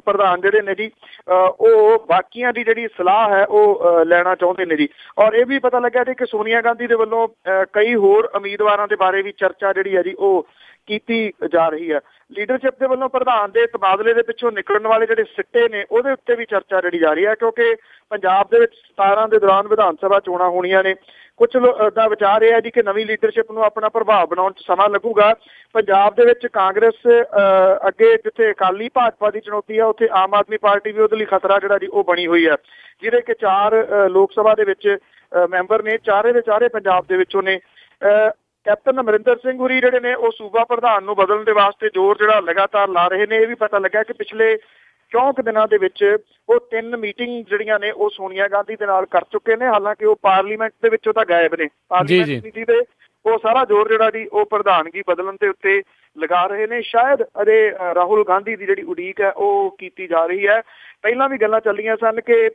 ਪ੍ਰਧਾਨ ਜਿਹੜੇ ਨੇ ਜੀ ਉਹ ਬਾਕੀਆਂ ਦੀ ਜਿਹੜੀ ਸਲਾਹ ਹੈ ਉਹ ਲੈਣਾ ਚਾਹੁੰਦੇ ਨੇ ਜੀ। ਔਰ ਇਹ ਵੀ ਪਤਾ ਲੱਗਿਆ ਜੀ ਕਿ ਸੋਨੀਆ ਗਾਂਧੀ ਦੇ ਵੱਲੋਂ ਕਈ ਹੋਰ ਉਮੀਦਵਾਰਾਂ ਦੇ ਬਾਰੇ ਵੀ ਚਰਚਾ ਜਿਹੜੀ ਹੈ ਜੀ ਉਹ ਕੀਤੀ ਜਾ ਰਹੀ ਹੈ। ਲੀਡਰਸ਼ਿਪ ਦੇ ਵੱਲੋਂ ਪ੍ਰਧਾਨ ਦੇ ਤਬਾਦਲੇ ਦੇ ਪਿੱਛੋਂ ਨਿਕਲਣ ਵਾਲੇ ਜਿਹੜੇ ਸਿੱਟੇ ਨੇ ਉਹਦੇ ਉੱਤੇ ਵੀ ਚਰਚਾ ਜਿਹੜੀ ਜਾ ਰਹੀ ਹੈ, ਕਿਉਂਕਿ ਪੰਜਾਬ ਦੇ ਵਿੱਚ 17 ਦੇ ਦੌਰਾਨ ਵਿਧਾਨ ਸਭਾ ਚੋਣਾਂ ਹੋਣੀਆਂ ਨੇ। ਕੁਝ ਦਾ ਵਿਚਾਰ ਇਹ ਹੈ ਜੀ ਕਿ ਨਵੀਂ ਲੀਡਰਸ਼ਿਪ ਨੂੰ ਆਪਣਾ ਪ੍ਰਭਾਵ ਬਣਾਉਣ 'ਚ ਸਮਾਂ ਲੱਗੂਗਾ। ਪੰਜਾਬ ਦੇ ਵਿੱਚ ਕਾਂਗਰਸ ਅੱਗੇ ਜਿੱਥੇ ਅਕਾਲੀ ਭਾਜਪਾ ਦੀ ਚੁਣੌਤੀ ਆ, ਉੱਥੇ ਆਮ ਆਦਮੀ ਪਾਰਟੀ ਵੀ ਉਹਦੇ ਲਈ ਖਤਰਾ ਜਿਹੜਾ ਜੀ ਉਹ ਬਣੀ ਹੋਈ ਹੈ, ਜਿਹਦੇ ਕਿ 4 ਲੋਕ ਸਭਾ ਦੇ ਵਿੱਚ ਮੈਂਬਰ ਨੇ, ਚਾਰੇ ਦੇ ਚਾਰੇ ਪੰਜਾਬ ਦੇ ਵਿੱਚੋਂ ਨੇ। ਕੈਪਟਨ ਅਮਰਿੰਦਰ ਸਿੰਘ ਹੁਰੀ ਜਿਹੜੇ ਨੇ ਉਹ ਸੂਬਾ ਪ੍ਰਧਾਨ ਨੂੰ ਬਦਲਣ ਦੇ ਵਾਸਤੇ ਜ਼ੋਰ ਜਿਹੜਾ ਲਗਾਤਾਰ ਲਾ ਰਹੇ ਨੇ। ਇਹ ਵੀ ਪਤਾ ਲੱਗਾ ਕਿ ਪਿਛਲੇ 64 ਦਿਨਾਂ ਦੇ ਵਿੱਚ ਉਹ 3 ਮੀਟਿੰਗ ਜਿਹੜੀਆਂ ਨੇ ਉਹ ਸੋਨੀਆ ਗਾਂਧੀ ਦੇ ਨਾਲ ਕਰ ਚੁੱਕੇ ਨੇ। ਹਾਲਾਂਕਿ ਉਹ ਪਾਰਲੀਮੈਂਟ ਦੇ ਵਿੱਚੋਂ ਤਾਂ ਗਾਇਬ ਨੇ, ਪਾਰਲੀਮੈਂਟ ਨੀਤੀ ਦੇ ਉਹ ਸਾਰਾ ਜ਼ੋਰ ਜਿਹੜਾ ਜੀ ਉਹ ਪ੍ਰਧਾਨਗੀ ਬਦਲਣ ਦੇ ਉੱਤੇ ਲਗਾ ਰਹੇ ਨੇ। ਸ਼ਾਇਦ ਅਜੇ ਰਾਹੁਲ ਗਾਂਧੀ ਦੀ ਜਿਹੜੀ ਉਡੀਕ ਹੈ ਉਹ ਕੀਤੀ ਜਾ ਰਹੀ ਹੈ। ਪਹਿਲਾਂ ਵੀ ਗੱਲਾਂ ਚੱਲੀਆਂ ਸਨ ਕਿ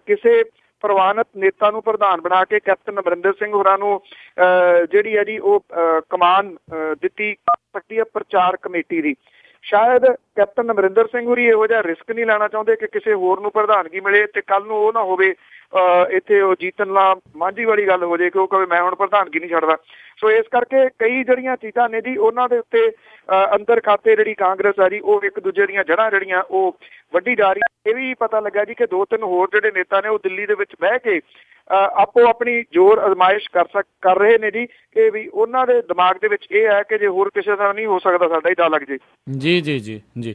ਕਿਸੇ ਪ੍ਰਵਾਨਿਤ ਨੇਤਾ ਨੂੰ ਪ੍ਰਧਾਨ ਬਣਾ ਕੇ ਕੈਪਟਨ ਅਮਰਿੰਦਰ ਸਿੰਘ ਹੋਰਾਂ ਨੂੰ ਜਿਹੜੀ ਹੈ ਜੀ ਉਹ ਕਮਾਨ ਦਿੱਤੀ ਸਕਦੀ ਹੈ ਪ੍ਰਚਾਰ ਕਮੇਟੀ ਦੀ। ਸ਼ਾਇਦ ਕੈਪਟਨ ਅਮਰਿੰਦਰ ਸਿੰਘ ਹੋਰੀ ਇਹੋ ਜਿਹਾ ਰਿਸਕ ਨਹੀਂ ਲੈਣਾ ਚਾਹੁੰਦੇ ਕਿ ਕਿਸੇ ਹੋਰ ਨੂੰ ਪ੍ਰਧਾਨਗੀ ਮਿਲੇ ਤੇ ਕੱਲ ਨੂੰ ਉਹ ਨਾ ਹੋਵੇ ਇੱਥੇ ਉਹ ਜੀਤਨ ਲਾ ਮਾਂਝੀ ਵਾਲੀ ਗੱਲ ਹੋ ਜਾਏ ਕਿ ਉਹ ਕਹੇ ਮੈਂ ਹੁਣ ਪ੍ਰਧਾਨਗੀ ਨਹੀਂ ਛੱਡਦਾ। ਸੋ ਇਸ ਕਰਕੇ ਕਈ ਜਿਹੜੀਆਂ ਚੀਜ਼ਾਂ ਨੇ ਜੀ ਉਹਨਾਂ ਦੇ ਉੱਤੇ ਅੰਦਰ ਖਾਤੇ ਜਿਹੜੀ ਕਾਂਗਰਸ ਆ ਜੀ ਉਹ ਇੱਕ ਦੂਜੇ ਦੀਆਂ ਜੜ੍ਹਾਂ ਜਿਹੜੀਆਂ ਉਹ ਵੱਢੀ ਜਾ ਰਹੀ। ਇਹ ਵੀ ਪਤਾ ਲੱਗਾ ਜੀ ਕਿ 2-3 ਹੋਰ ਜਿਹੜੇ ਨੇਤਾ ਨੇ ਉਹ ਦਿੱਲੀ ਦੇ ਵਿੱਚ ਬਹਿ ਕੇ ਆਪੋ ਆਪਣੀ ਜ਼ੋਰ ਅਜ਼ਮਾਇਸ਼ ਕਰ ਰਹੇ ਨੇ ਜੀ ਕਿ ਵੀ ਉਹਨਾਂ ਦੇ ਦਿਮਾਗ ਦੇ ਵਿੱਚ ਇਹ ਹੈ ਕਿ ਜੇ ਹੋਰ ਕਿਸੇ ਦਾ ਨਹੀਂ ਹੋ ਸਕਦਾ ਸਾਡਾ ਹੀ ਡਰ ਲੱਗ ਜੇ। ਜੀ ਜੀ ਜੀ ਜੀ।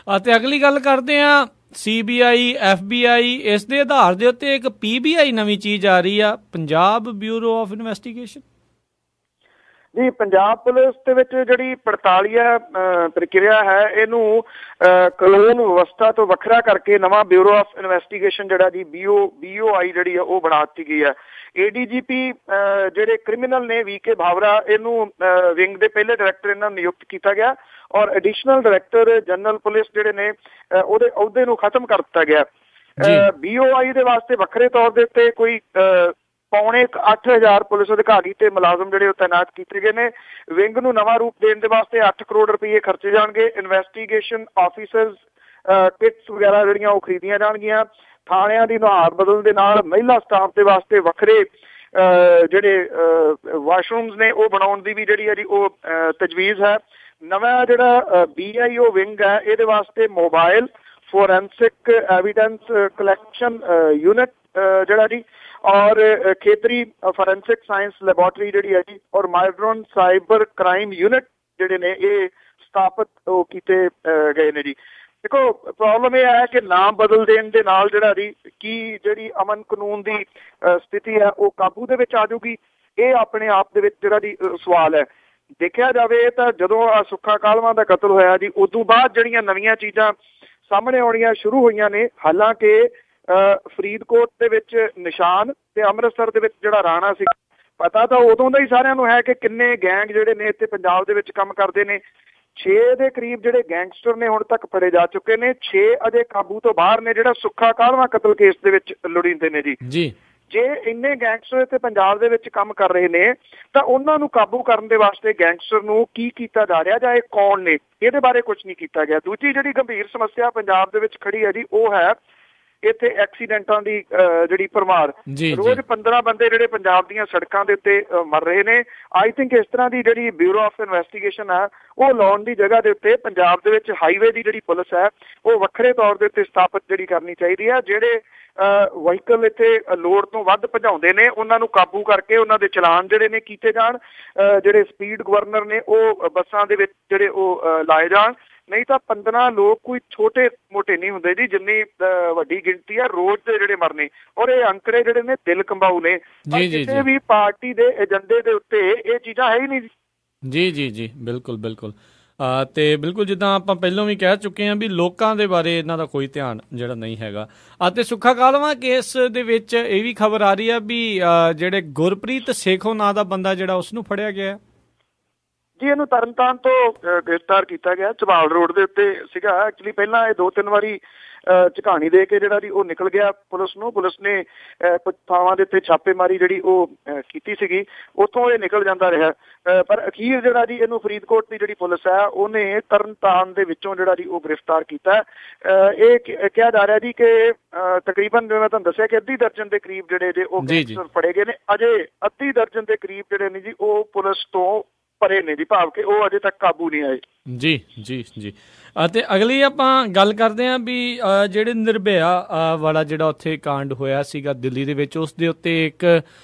ਅਤੇ ਅਗਲੀ ਗੱਲ ਕਰਦੇ ਹਾਂ CBI FBI, ਇਸ ਦੇ ਆਧਾਰ ਦੇ ਉੱਤੇ ਇੱਕ PBI ਨਵੀਂ ਚੀਜ਼ ਆ ਰਹੀ ਆ, ਪੰਜਾਬ ਬਿਊਰੋ ਆਫ ਇਨਵੈਸਟੀਗੇਸ਼ਨ। ਜੀ ਪੰਜਾਬ ਪੁਲਿਸ ਦੇ ਵਿੱਚ ਜਿਹੜੀ ਪੜਤਾਲੀਆ ਪ੍ਰਕਿਰਿਆ ਹੈ ਇਹਨੂੰ ਕਾਨੂੰਨ ਵਿਵਸਥਾ ਤੋਂ ਵੱਖਰਾ ਕਰਕੇ ਨਵਾਂ ਬਿਊਰੋ ਆਫ ਇਨਵੈਸਟੀਗੇਸ਼ਨ ਜਿਹੜਾ ਜੀ BOI ਜਿਹੜੀ ਆ ਉਹ ਬਣਾ ਦਿੱਤੀ ਗਈ ਹੈ। ADGP ਜਿਹੜੇ ਕ੍ਰਿਮੀਨਲ ਨੇ VK ਭਾਵਰਾ, ਇਹਨੂੰ ਵਿੰਗ ਦੇ ਪਹਿਲੇ ਡਾਇਰੈਕਟਰ ਇਹਨਾਂ ਨੂੰ ਨਿਯੁਕਤ ਕੀਤਾ ਗਿਆ ਔਰ ਐਡੀਸ਼ਨਲ ਡਾਇਰੈਕਟਰ ਜਨਰਲ ਪੁਲਿਸ ਜਿਹੜੇ ਨੇ ਉਹਦੇ ਅਹੁਦੇ ਨੂੰ ਖਤਮ ਕਰ ਦਿੱਤਾ ਗਿਆ। BOI ਦੇ ਵਾਸਤੇ ਵੱਖਰੇ ਤੌਰ ਦੇ ਉੱਤੇ ਕੋਈ 8,500 ਪੁਲਿਸ ਅਧਿਕਾਰੀ ਤੇ ਮੁਲਾਜ਼ਮ ਜਿਹੜੇ ਉਹ ਤਾਇਨਾਤ ਕੀਤੇ ਗਏ ਨੇ। ਵਿੰਗ ਨੂੰ ਨਵਾਂ ਰੂਪ ਦੇਣ ਦੇ ਵਾਸਤੇ 8 ਕਰੋੜ ਰੁਪਏ ਖਰਚੇ ਜਾਣਗੇ। ਇਨਵੈਸਟੀਗੇਸ਼ਨ ਆਫਿਸਰਸ ਕਿਟਸ ਵਗੈਰਾ ਜਿਹੜੀਆਂ ਉਹ ਖਰੀਦੀਆਂ ਜਾਣਗੀਆਂ। ਥਾਣਿਆਂ ਦੀ ਨੁਹਾਰ ਬਦਲਣ ਦੇ ਨਾਲ ਮਹਿਲਾ ਸਟਾਫ ਦੇ ਵਾਸਤੇ ਵੱਖਰੇ ਜਿਹੜੇ ਵਾਸ਼ਰੂਮਸ ਨੇ ਉਹ ਬਣਾਉਣ ਦੀ ਵੀ ਜਿਹੜੀ ਹੈ ਜੀ ਉਹ ਤਜਵੀਜ਼ ਹੈ। ਨਵਾਂ ਜਿਹੜਾ BIO ਵਿੰਗ ਹੈ ਇਹਦੇ ਵਾਸਤੇ mobile forensic evidence collection unit ਜਿਹੜਾ ਜੀ ਔਰ ਖੇਤਰੀ ਫੋਰੈਂਸਿਕ ਸਾਇੰਸ ਲੈਬੋਰਟਰੀ ਜਿਹੜੀ ਹੈ ਜੀ ਔਰ ਮਾਈਡਰੋਨ ਸਾਈਬਰ ਕ੍ਰਾਈਮ ਯੂਨਿਟ ਜਿਹੜੇ ਨੇ ਇਹ ਸਥਾਪਿਤ ਉਹ ਕੀਤੇ ਗਏ ਨੇ ਜੀ। ਦੇਖੋ ਪ੍ਰੋਬਲਮ ਇਹ ਹੈ ਕਿ ਨਾਮ ਬਦਲ ਦੇਣ ਦੇ ਨਾਲ ਜਿਹੜਾ ਜੀ ਕੀ ਜਿਹੜੀ ਅਮਨ ਕਾਨੂੰਨ ਦੀ ਸਥਿਤੀ ਹੈ ਉਹ ਕਾਬੂ ਦੇ ਵਿੱਚ ਆ ਜਾਊਗੀ, ਇਹ ਆਪਣੇ ਆਪ ਦੇ ਵਿੱਚ ਜਿਹੜਾ ਜੀ ਸਵਾਲ ਹੈ। ਦੇਖਿਆ ਜਾਵੇ ਤਾਂ ਜਦੋਂ ਸੁੱਖਾ ਕਾਹਲਵਾਂ ਦਾ ਕਤਲ ਹੋਇਆ ਜੀ ਉਦੋਂ ਬਾਅਦ ਜਿਹੜੀਆਂ ਨਵੀਆਂ ਚੀਜ਼ਾਂ ਸਾਹਮਣੇ ਆਉਣੀਆਂ ਸ਼ੁਰੂ ਹੋਈਆਂ ਨੇ। ਹਾਲਾਂਕਿ ਫਰੀਦਕੋਟ ਦੇ ਵਿੱਚ ਨਿਸ਼ਾਨ ਤੇ ਅੰਮ੍ਰਿਤਸਰ ਦੇ ਵਿੱਚ ਜਿਹੜਾ ਰਾਣਾ ਸੀ, ਪਤਾ ਤਾਂ ਉਦੋਂ ਦਾ ਹੀ ਸਾਰਿਆਂ ਨੂੰ ਹੈ ਕਿ ਕਿੰਨੇ ਗੈਂਗ ਜਿਹੜੇ ਨੇ ਇੱਥੇ ਪੰਜਾਬ ਦੇ ਵਿੱਚ ਕੰਮ ਕਰਦੇ ਨੇ। 6 ਦੇ ਕਰੀਬ ਜਿਹੜੇ ਗੈਂਗਸਟਰ ਨੇ ਹੁਣ ਤੱਕ ਫੜੇ ਜਾ ਚੁੱਕੇ ਨੇ, 6 ਅਜੇ ਕਾਬੂ ਤੋਂ ਬਾਹਰ ਨੇ ਜਿਹੜਾ ਸੁੱਖਾ ਕਾਹਲਵਾਂ ਕਤਲ ਕੇਸ ਦੇ ਵਿੱਚ ਲੋੜੀਂਦੇ ਨੇ ਜੀ। ਜੇ ਇੰਨੇ ਗੈਂਗਸਟਰ ਇੱਥੇ ਪੰਜਾਬ ਦੇ ਵਿੱਚ ਕੰਮ ਕਰ ਰਹੇ ਨੇ ਤਾਂ ਉਹਨਾਂ ਨੂੰ ਕਾਬੂ ਕਰਨ ਦੇ ਵਾਸਤੇ ਗੈਂਗਸਟਰ ਨੂੰ ਕੀ ਕੀਤਾ ਜਾ ਰਿਹਾ ਜਾਂ ਇਹ ਕੌਣ ਨੇ, ਇਹਦੇ ਬਾਰੇ ਕੁਝ ਨਹੀਂ ਕੀਤਾ ਗਿਆ। ਦੂਜੀ ਜਿਹੜੀ ਗੰਭੀਰ ਸਮੱਸਿਆ ਪੰਜਾਬ ਦੇ ਵਿੱਚ ਖੜੀ ਹੈ ਜੀ ਉਹ ਹੈ ਇੱਥੇ ਐਕਸੀਡੈਂਟਾਂ ਦੀ ਜਿਹੜੀ ਭਰਮਾਰ, ਰੋਜ਼ 15 ਬੰਦੇ ਜਿਹੜੇ ਪੰਜਾਬ ਦੀਆਂ ਸੜਕਾਂ ਦੇ ਉੱਤੇ ਮਰ ਰਹੇ ਨੇ। ਆਈ ਥਿੰਕ ਇਸ ਤਰ੍ਹਾਂ ਦੀ ਜਿਹੜੀ ਬਿਊਰੋ ਆਫ ਇਨਵੈਸਟੀਗੇਸ਼ਨ ਹੈ ਉਹ ਲਾਉਣ ਦੀ ਜਗ੍ਹਾ ਦੇ ਉੱਤੇ ਪੰਜਾਬ ਦੇ ਵਿੱਚ ਹਾਈਵੇ ਦੀ ਜਿਹੜੀ ਪੁਲਿਸ ਹੈ ਉਹ ਵੱਖਰੇ ਤੌਰ ਦੇ ਉੱਤੇ ਸਥਾਪਿਤ ਜਿਹੜੀ ਕਰਨੀ ਚਾਹੀਦੀ ਹੈ। ਜਿਹੜੇ ਵਹੀਕਲ ਇੱਥੇ ਲੋੜ ਤੋਂ ਵੱਧ ਭਜਾਉਂਦੇ ਨੇ ਉਹਨਾਂ ਨੂੰ ਕਾਬੂ ਕਰਕੇ ਉਹਨਾਂ ਦੇ ਚਲਾਨ ਜਿਹੜੇ ਨੇ ਕੀਤੇ ਜਾਣ। ਜਿਹੜੇ ਸਪੀਡ ਗਵਰਨਰ ਨੇ ਉਹ ਬੱਸਾਂ ਦੇ ਵਿੱਚ ਜਿਹੜੇ ਉਹ ਲਾਏ ਜਾਣ। ਨਹੀਂ ਤਾਂ 15 ਲੋਕ ਕੋਈ ਛੋਟੇ ਮੋਟੇ ਨਹੀਂ ਹੁੰਦੇ ਜੀ, ਜਿੰਨੀ ਵੱਡੀ ਗਿਣਤੀ ਆ ਰੋਜ਼ ਦੇ ਜਿਹੜੇ ਮਰਨੇ। ਔਰ ਇਹ ਅੰਕੜੇ ਜਿਹੜੇ ਨੇ ਦਿਲ ਕੰਬਾਊ ਨੇ। ਕਿਸੇ ਵੀ ਪਾਰਟੀ ਦੇ ਏਜੰਡੇ ਦੇ ਉੱਤੇ ਇਹ ਚੀਜ਼ਾਂ ਹੈ ਹੀ ਨਹੀਂ ਜੀ। ਜੀ ਬਿਲਕੁਲ ਬਿਲਕੁਲ। ਤੇ ਬਿਲਕੁਲ ਜਿੱਦਾਂ ਆਪਾਂ ਪਹਿਲਾਂ ਵੀ ਕਹਿ ਚੁੱਕੇ ਹਾਂ ਵੀ ਲੋਕਾਂ ਦੇ ਬਾਰੇ ਇਹਨਾਂ ਦਾ ਕੋਈ ਧਿਆਨ ਜਿਹੜਾ ਨਹੀਂ ਹੈਗਾ। ਅਤੇ ਸੁੱਖਾ ਕਾਲਵਾ ਕੇਸ ਦੇ ਵਿੱਚ ਇਹ ਵੀ ਖਬਰ ਆ ਰਹੀ ਆ ਵੀ ਜਿਹੜੇ ਗੁਰਪ੍ਰੀਤ ਸੇਖੋਂ ਨਾਂ ਦਾ ਬੰਦਾ ਜਿਹੜਾ ਉਸਨੂੰ ਫੜਿਆ ਗਿਆ ਜੀ। ਇਹਨੂੰ ਤਰਨਤਾਰਨ ਤੋਂ ਗ੍ਰਿਫਤਾਰ ਕੀਤਾ ਗਿਆ। ਝਬਾਲ ਰੋਡ ਦੇ ਉੱਤੇ ਸੀਗਾ। ਐਕਚੁਅਲੀ ਪਹਿਲਾਂ ਇਹ 2-3 ਵਾਰੀ ਝਕਾਣੀ ਦੇ ਕੇ ਜਿਹੜਾ ਜੀ ਉਹ ਨਿਕਲ ਗਿਆ ਪੁਲਿਸ ਨੂੰ। ਪੁਲਿਸ ਨੇ ਕੁਝ ਥਾਵਾਂ ਦੇ ਉੱਤੇ ਛਾਪੇਮਾਰੀ ਜਿਹੜੀ ਉਹ ਕੀਤੀ ਸੀਗੀ, ਉੱਥੋਂ ਇਹ ਨਿਕਲ ਜਾਂਦਾ ਰਿਹਾ। ਪਰ ਅਖੀਰ ਜਿਹੜਾ ਜੀ ਇਹਨੂੰ ਫਰੀਦਕੋਟ ਦੀ ਜਿਹੜੀ ਪੁਲਿਸ ਹੈ ਉਹਨੇ ਤਰਨਤਾਰਨ ਦੇ ਵਿੱਚੋਂ ਜਿਹੜਾ ਜੀ ਉਹ ਗ੍ਰਿਫਤਾਰ ਕੀਤਾ। ਇਹ ਕਿਹਾ ਜਾ ਰਿਹਾ ਜੀ ਕਿ ਤਕਰੀਬਨ ਜਿਵੇਂ ਮੈਂ ਤੁਹਾਨੂੰ ਦੱਸਿਆ ਕਿ ਅੱਧੀ ਦਰਜਨ ਦੇ ਕਰੀਬ ਜਿਹੜੇ ਜੇ ਉਹ ਗੈਂਗਸਟਰ ਫੜੇ ਗਏ ਨੇ। ਅਜੇ ਅੱਧੀ ਦਰਜਨ ਦੇ ਕਰੀਬ ਜਿਹੜੇ ਨੇ ਜੀ ਉਹ ਪੁਲਿਸ ਤੋਂ ਪਰੇ ਨੇ ਜੀ, ਭਾਵ ਕਿ ਉਹ ਅਜੇ ਤੱਕ ਕਾਬੂ ਨਹੀਂ ਆਏ। ਜੀ। ਅਤੇ ਅਗਲੀ ਆਪਾਂ ਗੱਲ ਕਰਦੇ ਹਾਂ ਵੀ ਜਿਹੜੇ ਨਿਰਭਇਆ ਵਾਲਾ ਜਿਹੜਾ ਉੱਥੇ ਕਾਂਡ ਹੋਇਆ ਸੀਗਾ ਦਿੱਲੀ ਦੇ ਵਿੱਚ, ਉਸ ਦੇ ਉੱਤੇ ਇੱਕ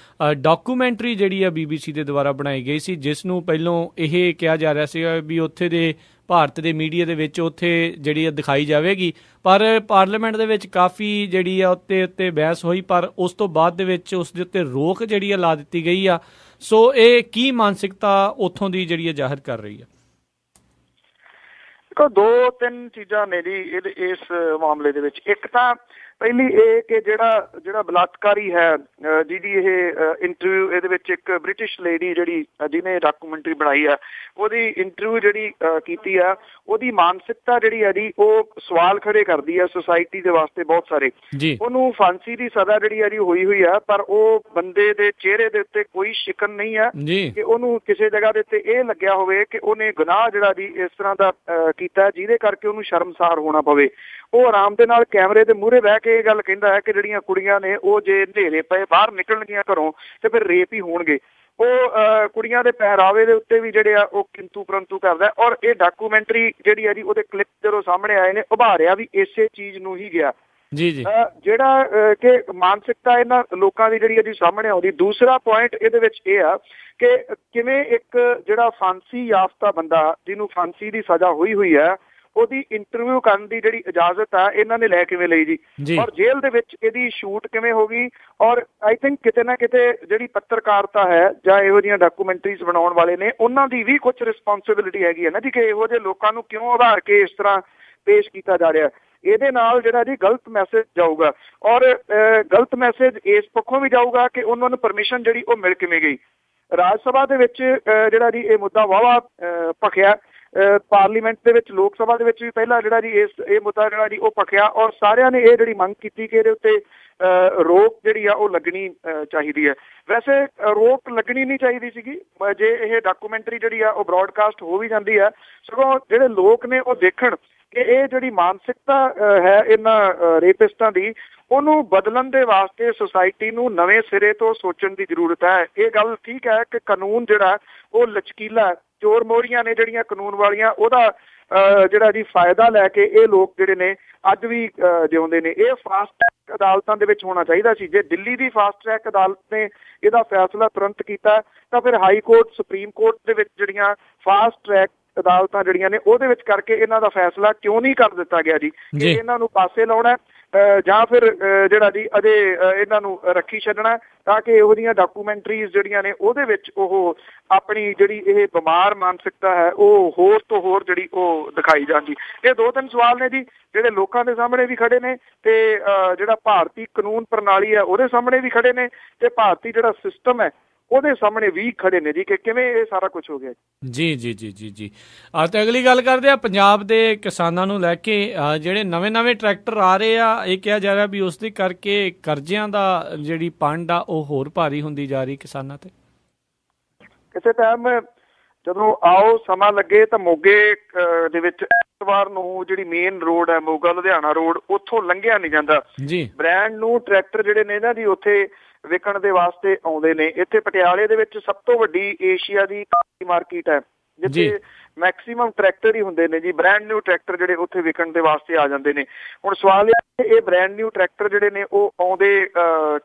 ਡਾਕੂਮੈਂਟਰੀ ਜਿਹੜੀ ਆ BBC ਦੇ ਦੁਆਰਾ ਬਣਾਈ ਗਈ ਸੀ, ਜਿਸ ਨੂੰ ਪਹਿਲੋਂ ਇਹ ਕਿਹਾ ਜਾ ਰਿਹਾ ਸੀਗਾ ਵੀ ਉੱਥੇ ਦੇ ਭਾਰਤ ਦੇ ਮੀਡੀਆ ਦੇ ਵਿੱਚ ਉੱਥੇ ਜਿਹੜੀ ਆ ਦਿਖਾਈ ਜਾਵੇਗੀ। ਪਰ ਪਾਰਲੀਮੈਂਟ ਦੇ ਵਿੱਚ ਕਾਫੀ ਜਿਹੜੀ ਆ ਉੱਤੇ ਬਹਿਸ ਹੋਈ, ਪਰ ਉਸ ਤੋਂ ਬਾਅਦ ਦੇ ਵਿੱਚ ਉਸ ਦੇ ਉੱਤੇ ਰੋਕ ਜਿਹੜੀ ਆ ਲਾ ਦਿੱਤੀ ਗਈ ਆ। ਸੋ ਇਹ ਕੀ ਮਾਨਸਿਕਤਾ ਉੱਥੋਂ ਦੀ ਜਿਹੜੀ ਆ ਜ਼ਾਹਿਰ ਕਰ ਰਹੀ ਆ? ਦੇਖੋ 2-3 ਚੀਜ਼ਾਂ ਨੇ ਜੀ ਇਸ ਮਾਮਲੇ ਦੇ ਵਿੱਚ। ਇੱਕ ਤਾਂ ਪਹਿਲੀ ਇਹ ਕਿ ਜਿਹੜਾ ਬਲਾਤਕਾਰੀ ਹੈ ਜਿਹਦੀ ਇਹ ਇੰਟਰਵਿਊ, ਇਹਦੇ ਵਿੱਚ ਇੱਕ ਬ੍ਰਿਟਿਸ਼ ਲੇਡੀ ਜਿਹੜੀ ਜਿਹਨੇ ਡਾਕੂਮੈਂਟਰੀ ਬਣਾਈ ਆ ਉਹਦੀ ਇੰਟਰਵਿਊ ਜਿਹੜੀ ਕੀਤੀ ਆ, ਉਹਦੀ ਮਾਨਸਿਕਤਾ ਜਿਹੜੀ ਹੈ ਜੀ ਉਹ ਸਵਾਲ ਖੜੇ ਕਰਦੀ ਆ ਸੁਸਾਇਟੀ ਦੇ ਵਾਸਤੇ ਬਹੁਤ ਸਾਰੇ। ਉਹਨੂੰ ਫਾਂਸੀ ਦੀ ਸਜ਼ਾ ਜਿਹੜੀ ਹੈ ਜੀ ਹੋਈ ਆ, ਪਰ ਉਹ ਬੰਦੇ ਦੇ ਚਿਹਰੇ ਦੇ ਉੱਤੇ ਕੋਈ ਸ਼ਿਕਨ ਨਹੀਂ ਆ ਕਿ ਉਹਨੂੰ ਕਿਸੇ ਜਗ੍ਹਾ ਦੇ ਉੱਤੇ ਇਹ ਲੱਗਿਆ ਹੋਵੇ ਕਿ ਉਹਨੇ ਗੁਨਾਹ ਜਿਹੜਾ ਜੀ ਇਸ ਤਰ੍ਹਾਂ ਦਾ ਕੀਤਾ ਜਿਹਦੇ ਕਰਕੇ ਉਹਨੂੰ ਸ਼ਰਮਸਾਰ ਹੋਣਾ ਪਵੇ। ਉਹ ਆਰਾਮ ਦੇ ਨਾਲ ਕੈਮਰੇ ਦੇ ਮੂਹਰੇ ਬਹਿ ਕੇ ਇਹ ਗੱਲ ਕਹਿੰਦਾ ਹੈ ਕਿ ਜਿਹੜੀਆਂ ਕੁੜੀਆਂ ਨੇ ਉਹ ਜੇ ਹਨੇਰੇ ਪਏ ਬਾਹਰ ਨਿਕਲਣਗੀਆਂ ਘਰੋਂ ਤੇ ਫਿਰ ਰੇਪ ਹੀ ਹੋਣਗੇ। ਉਹ ਕੁੜੀਆਂ ਦੇ ਪਹਿਰਾਵੇ ਦੇ ਉੱਤੇ ਵੀ ਜਿਹੜੇ ਆ ਉਹ ਕਿੰਤੂ ਪਰੰਤੂ ਕਰਦਾ। ਔਰ ਇਹ ਡਾਕੂਮੈਂਟਰੀ ਜਿਹੜੀ ਆ ਜੀ ਉਹਦੇ ਕਲਿੱਪ ਜਦੋਂ ਸਾਹਮਣੇ ਆਏ ਨੇ ਉਭਾਰਿਆ ਵੀ ਇਸੇ ਚੀਜ਼ ਨੂੰ ਹੀ ਗਿਆ। ਜਿਹੜਾ ਕਿ ਮਾਨਸਿਕਤਾ ਇਹਨਾਂ ਲੋਕਾਂ ਦੀ ਜਿਹੜੀ ਆ ਜੀ ਸਾਹਮਣੇ ਆਉਂਦੀ। ਦੂਸਰਾ ਪੁਆਇੰਟ ਇਹਦੇ ਵਿੱਚ ਇਹ ਆ ਕਿ ਕਿਵੇਂ ਇੱਕ ਜਿਹੜਾ ਫਾਂਸੀ ਯਾਫਤਾ ਬੰਦਾ ਜਿਹਨੂੰ ਫਾਂਸੀ ਦੀ ਸਜ਼ਾ ਹੋਈ ਹੈ ਉਹਦੀ ਇੰਟਰਵਿਊ ਕਰਨ ਦੀ ਜਿਹੜੀ ਇਜਾਜ਼ਤ ਆ ਇਹਨਾਂ ਨੇ ਲੈ ਕਿਵੇਂ ਲਈ ਜੀ, ਔਰ ਜੇਲ੍ਹ ਦੇ ਵਿੱਚ ਇਹਦੀ ਸ਼ੂਟ ਕਿਵੇਂ ਹੋ ਗਈ। ਔਰ ਆਈ ਥਿੰਕ ਕਿਤੇ ਨਾ ਕਿਤੇ ਜਿਹੜੀ ਪੱਤਰਕਾਰਤਾ ਹੈ ਜਾਂ ਇਹੋ ਜਿਹੀਆਂ ਡਾਕੂਮੈਂਟਰੀਜ਼ ਬਣਾਉਣ ਵਾਲੇ ਨੇ ਉਹਨਾਂ ਦੀ ਵੀ ਕੁਝ ਰਿਸਪੌਂਸਿਬਿਲਿਟੀ ਹੈਗੀ ਹੈ ਨਾ ਜੀ, ਕਿ ਇਹੋ ਜਿਹੇ ਲੋਕਾਂ ਨੂੰ ਕਿਉਂ ਉਭਾਰ ਕੇ ਇਸ ਤਰ੍ਹਾਂ ਪੇਸ਼ ਕੀਤਾ ਜਾ ਰਿਹਾ। ਇਹਦੇ ਨਾਲ ਜਿਹੜਾ ਜੀ ਗਲਤ ਮੈਸੇਜ ਜਾਊਗਾ। ਔਰ ਗਲਤ ਮੈਸੇਜ ਇਸ ਪੱਖੋਂ ਵੀ ਜਾਊਗਾ ਕਿ ਉਹਨਾਂ ਨੂੰ ਪਰਮਿਸ਼ਨ ਜਿਹੜੀ ਉਹ ਮਿਲ ਕਿਵੇਂ ਗਈ। ਰਾਜ ਸਭਾ ਦੇ ਵਿੱਚ ਜਿਹੜਾ ਜੀ ਇਹ ਮੁੱਦਾ ਵਾਹਵਾ ਭਖਿਆ। ਪਾਰਲੀਮੈਂਟ ਦੇ ਵਿੱਚ, ਲੋਕ ਸਭਾ ਦੇ ਵਿੱਚ ਵੀ ਪਹਿਲਾਂ ਜਿਹੜਾ ਜੀ ਇਹ ਮੁੱਦਾ ਜਿਹੜਾ ਜੀ ਉਹ ਭਖਿਆ। ਔਰ ਸਾਰਿਆਂ ਨੇ ਇਹ ਜਿਹੜੀ ਮੰਗ ਕੀਤੀ ਕਿ ਇਹਦੇ ਉੱਤੇ ਰੋਕ ਜਿਹੜੀ ਆ ਉਹ ਲੱਗਣੀ ਚਾਹੀਦੀ ਹੈ। ਵੈਸੇ ਰੋਕ ਲੱਗਣੀ ਨਹੀਂ ਚਾਹੀਦੀ ਸੀਗੀ ਜੇ ਇਹ ਡਾਕੂਮੈਂਟਰੀ ਜਿਹੜੀ ਆ ਉਹ ਬ੍ਰੌਡਕਾਸਟ ਹੋ ਵੀ ਜਾਂਦੀ ਹੈ। ਸਗੋਂ ਜਿਹੜੇ ਲੋਕ ਨੇ ਉਹ ਦੇਖਣ ਕਿ ਇਹ ਜਿਹੜੀ ਮਾਨਸਿਕਤਾ ਹੈ ਇਹਨਾਂ ਰੇਪਿਸਟਾਂ ਦੀ, ਉਹਨੂੰ ਬਦਲਣ ਦੇ ਵਾਸਤੇ ਸੁਸਾਇਟੀ ਨੂੰ ਨਵੇਂ ਸਿਰੇ ਤੋਂ ਸੋਚਣ ਦੀ ਜ਼ਰੂਰਤ ਹੈ। ਇਹ ਗੱਲ ਠੀਕ ਹੈ ਕਿ ਕਾਨੂੰਨ ਜਿਹੜਾ ਉਹ ਲਚਕੀਲਾ, ਚੋਰ ਮੋਰੀਆਂ ਨੇ ਜਿਹੜੀਆਂ ਕਾਨੂੰਨ ਵਾਲੀਆਂ, ਉਹਦਾ ਜਿਹੜਾ ਜੀ ਫਾਇਦਾ ਲੈ ਕੇ ਇਹ ਲੋਕ ਜਿਹੜੇ ਨੇ ਅੱਜ ਵੀ ਜਿਉਂਦੇ ਨੇ। ਇਹ ਫਾਸਟ ਟਰੈਕ ਅਦਾਲਤਾਂ ਦੇ ਵਿੱਚ ਹੋਣਾ ਚਾਹੀਦਾ ਸੀ। ਜੇ ਦਿੱਲੀ ਦੀ ਫਾਸਟ ਟਰੈਕ ਅਦਾਲਤ ਨੇ ਇਹਦਾ ਫੈਸਲਾ ਤੁਰੰਤ ਕੀਤਾ ਤਾਂ ਫਿਰ ਹਾਈ ਕੋਰਟ, ਸੁਪਰੀਮ ਕੋਰਟ ਦੇ ਵਿੱਚ ਜਿਹੜੀਆਂ ਫਾਸਟ ਟਰੈਕ ਅਦਾਲਤਾਂ ਜਿਹੜੀਆਂ ਨੇ ਉਹਦੇ ਵਿੱਚ ਕਰਕੇ ਇਹਨਾਂ ਦਾ ਫੈਸਲਾ ਕਿਉਂ ਨਹੀਂ ਕਰ ਦਿੱਤਾ ਗਿਆ ਜੀ, ਕਿ ਇਹਨਾਂ ਨੂੰ ਪਾਸੇ ਲਾਉਣਾ ਜਾਂ ਫਿਰ ਜਿਹੜਾ ਜੀ ਅਜੇ ਇਹਨਾਂ ਨੂੰ ਰੱਖੀ ਛੱਡਣਾ ਤਾਂ ਕਿ ਇਹੋ ਜਿਹੀਆਂ ਡਾਕੂਮੈਂਟਰੀਜ਼ ਜਿਹੜੀਆਂ ਨੇ ਉਹਦੇ ਵਿੱਚ ਉਹ ਆਪਣੀ ਜਿਹੜੀ ਇਹ ਬਿਮਾਰ ਮਾਨਸਿਕਤਾ ਹੈ ਉਹ ਹੋਰ ਤੋਂ ਹੋਰ ਜਿਹੜੀ ਉਹ ਦਿਖਾਈ ਜਾਂਦੀ। ਇਹ 2-3 ਸਵਾਲ ਨੇ ਜੀ ਜਿਹੜੇ ਲੋਕਾਂ ਦੇ ਸਾਹਮਣੇ ਵੀ ਖੜੇ ਨੇ ਤੇ ਜਿਹੜਾ ਭਾਰਤੀ ਕਾਨੂੰਨ ਪ੍ਰਣਾਲੀ ਹੈ ਉਹਦੇ ਸਾਹਮਣੇ ਵੀ ਖੜੇ ਨੇ ਤੇ ਭਾਰਤੀ ਜਿਹੜਾ ਸਿਸਟਮ ਹੈ ਉਹਦੇ ਸਾਹਮਣੇ ਵੀ ਖੜੇ ਨੇ ਜੀ ਕਿ ਕਿਵੇਂ ਇਹ ਸਾਰਾ ਕੁਝ ਹੋ ਗਿਆ। ਜੀ। ਤੇ ਅਗਲੀ ਗੱਲ ਕਰਦੇ ਆ ਪੰਜਾਬ ਦੇ ਕਿਸਾਨਾਂ ਨੂੰ ਲੈ ਕੇ। ਜਿਹੜੇ ਨਵੇਂ ਟਰੈਕਟਰ ਆ ਰਹੇ ਆ, ਇਹ ਕਿਹਾ ਜਾ ਰਿਹਾ ਵੀ ਉਸ ਦੇ ਕਰਕੇ ਕਰਜ਼ਿਆਂ ਦਾ ਜਿਹੜੀ ਪੰਡ ਆ ਉਹ ਹੋਰ ਭਾਰੀ ਹੁੰਦੀ ਜਾ ਰਹੀ ਕਿਸਾਨਾਂ ਤੇ। ਕਿਸੇ ਟਾਈਮ ਜਦੋਂ ਆਓ ਸਮਾਂ ਲੱਗੇ ਤਾਂ ਮੋਗੇ ਦੇ ਵਿੱਚ ਐਤਵਾਰ ਨੂੰ ਜਿਹੜੀ ਮੇਨ ਰੋਡ ਹੈ ਮੋਗਾ ਲੁਧਿਆਣਾ ਰੋਡ, ਉੱਥੋਂ ਲੰਘਿਆ ਨਹੀਂ ਜਾਂਦਾ ਜੀ। ਬ੍ਰਾਂਡ ਨੂੰ ਟਰੈਕਟਰ ਜਿਹੜੇ ਨੇ ਨਾ ਜੀ ਉੱਥੇ ਵਿਕਣ ਦੇ ਵਾਸਤੇ ਆਉਂਦੇ ਨੇ। ਇੱਥੇ ਪਟਿਆਲੇ ਦੇ ਵਿੱਚ ਸਭ ਤੋਂ ਵੱਡੀ ਏਸ਼ੀਆ ਦੀ ਮਾਰਕੀਟ ਹੈ ਜਿੱਥੇ ਮੈਕਸੀਮਮ ਟਰੈਕਟਰ ਹੀ ਹੁੰਦੇ ਨੇ ਜੀ। ਬ੍ਰਾਂਡ ਨਿਊ ਟਰੈਕਟਰ ਜਿਹੜੇ ਉੱਥੇ ਵਿਕਣ ਦੇ ਵਾਸਤੇ ਆ ਜਾਂਦੇ ਨੇ। ਹੁਣ ਸਵਾਲ ਇਹ ਬ੍ਰਾਂਡ ਨਿਊ ਟਰੈਕਟਰ ਜਿਹੜੇ ਨੇ ਉਹ ਆਉਂਦੇ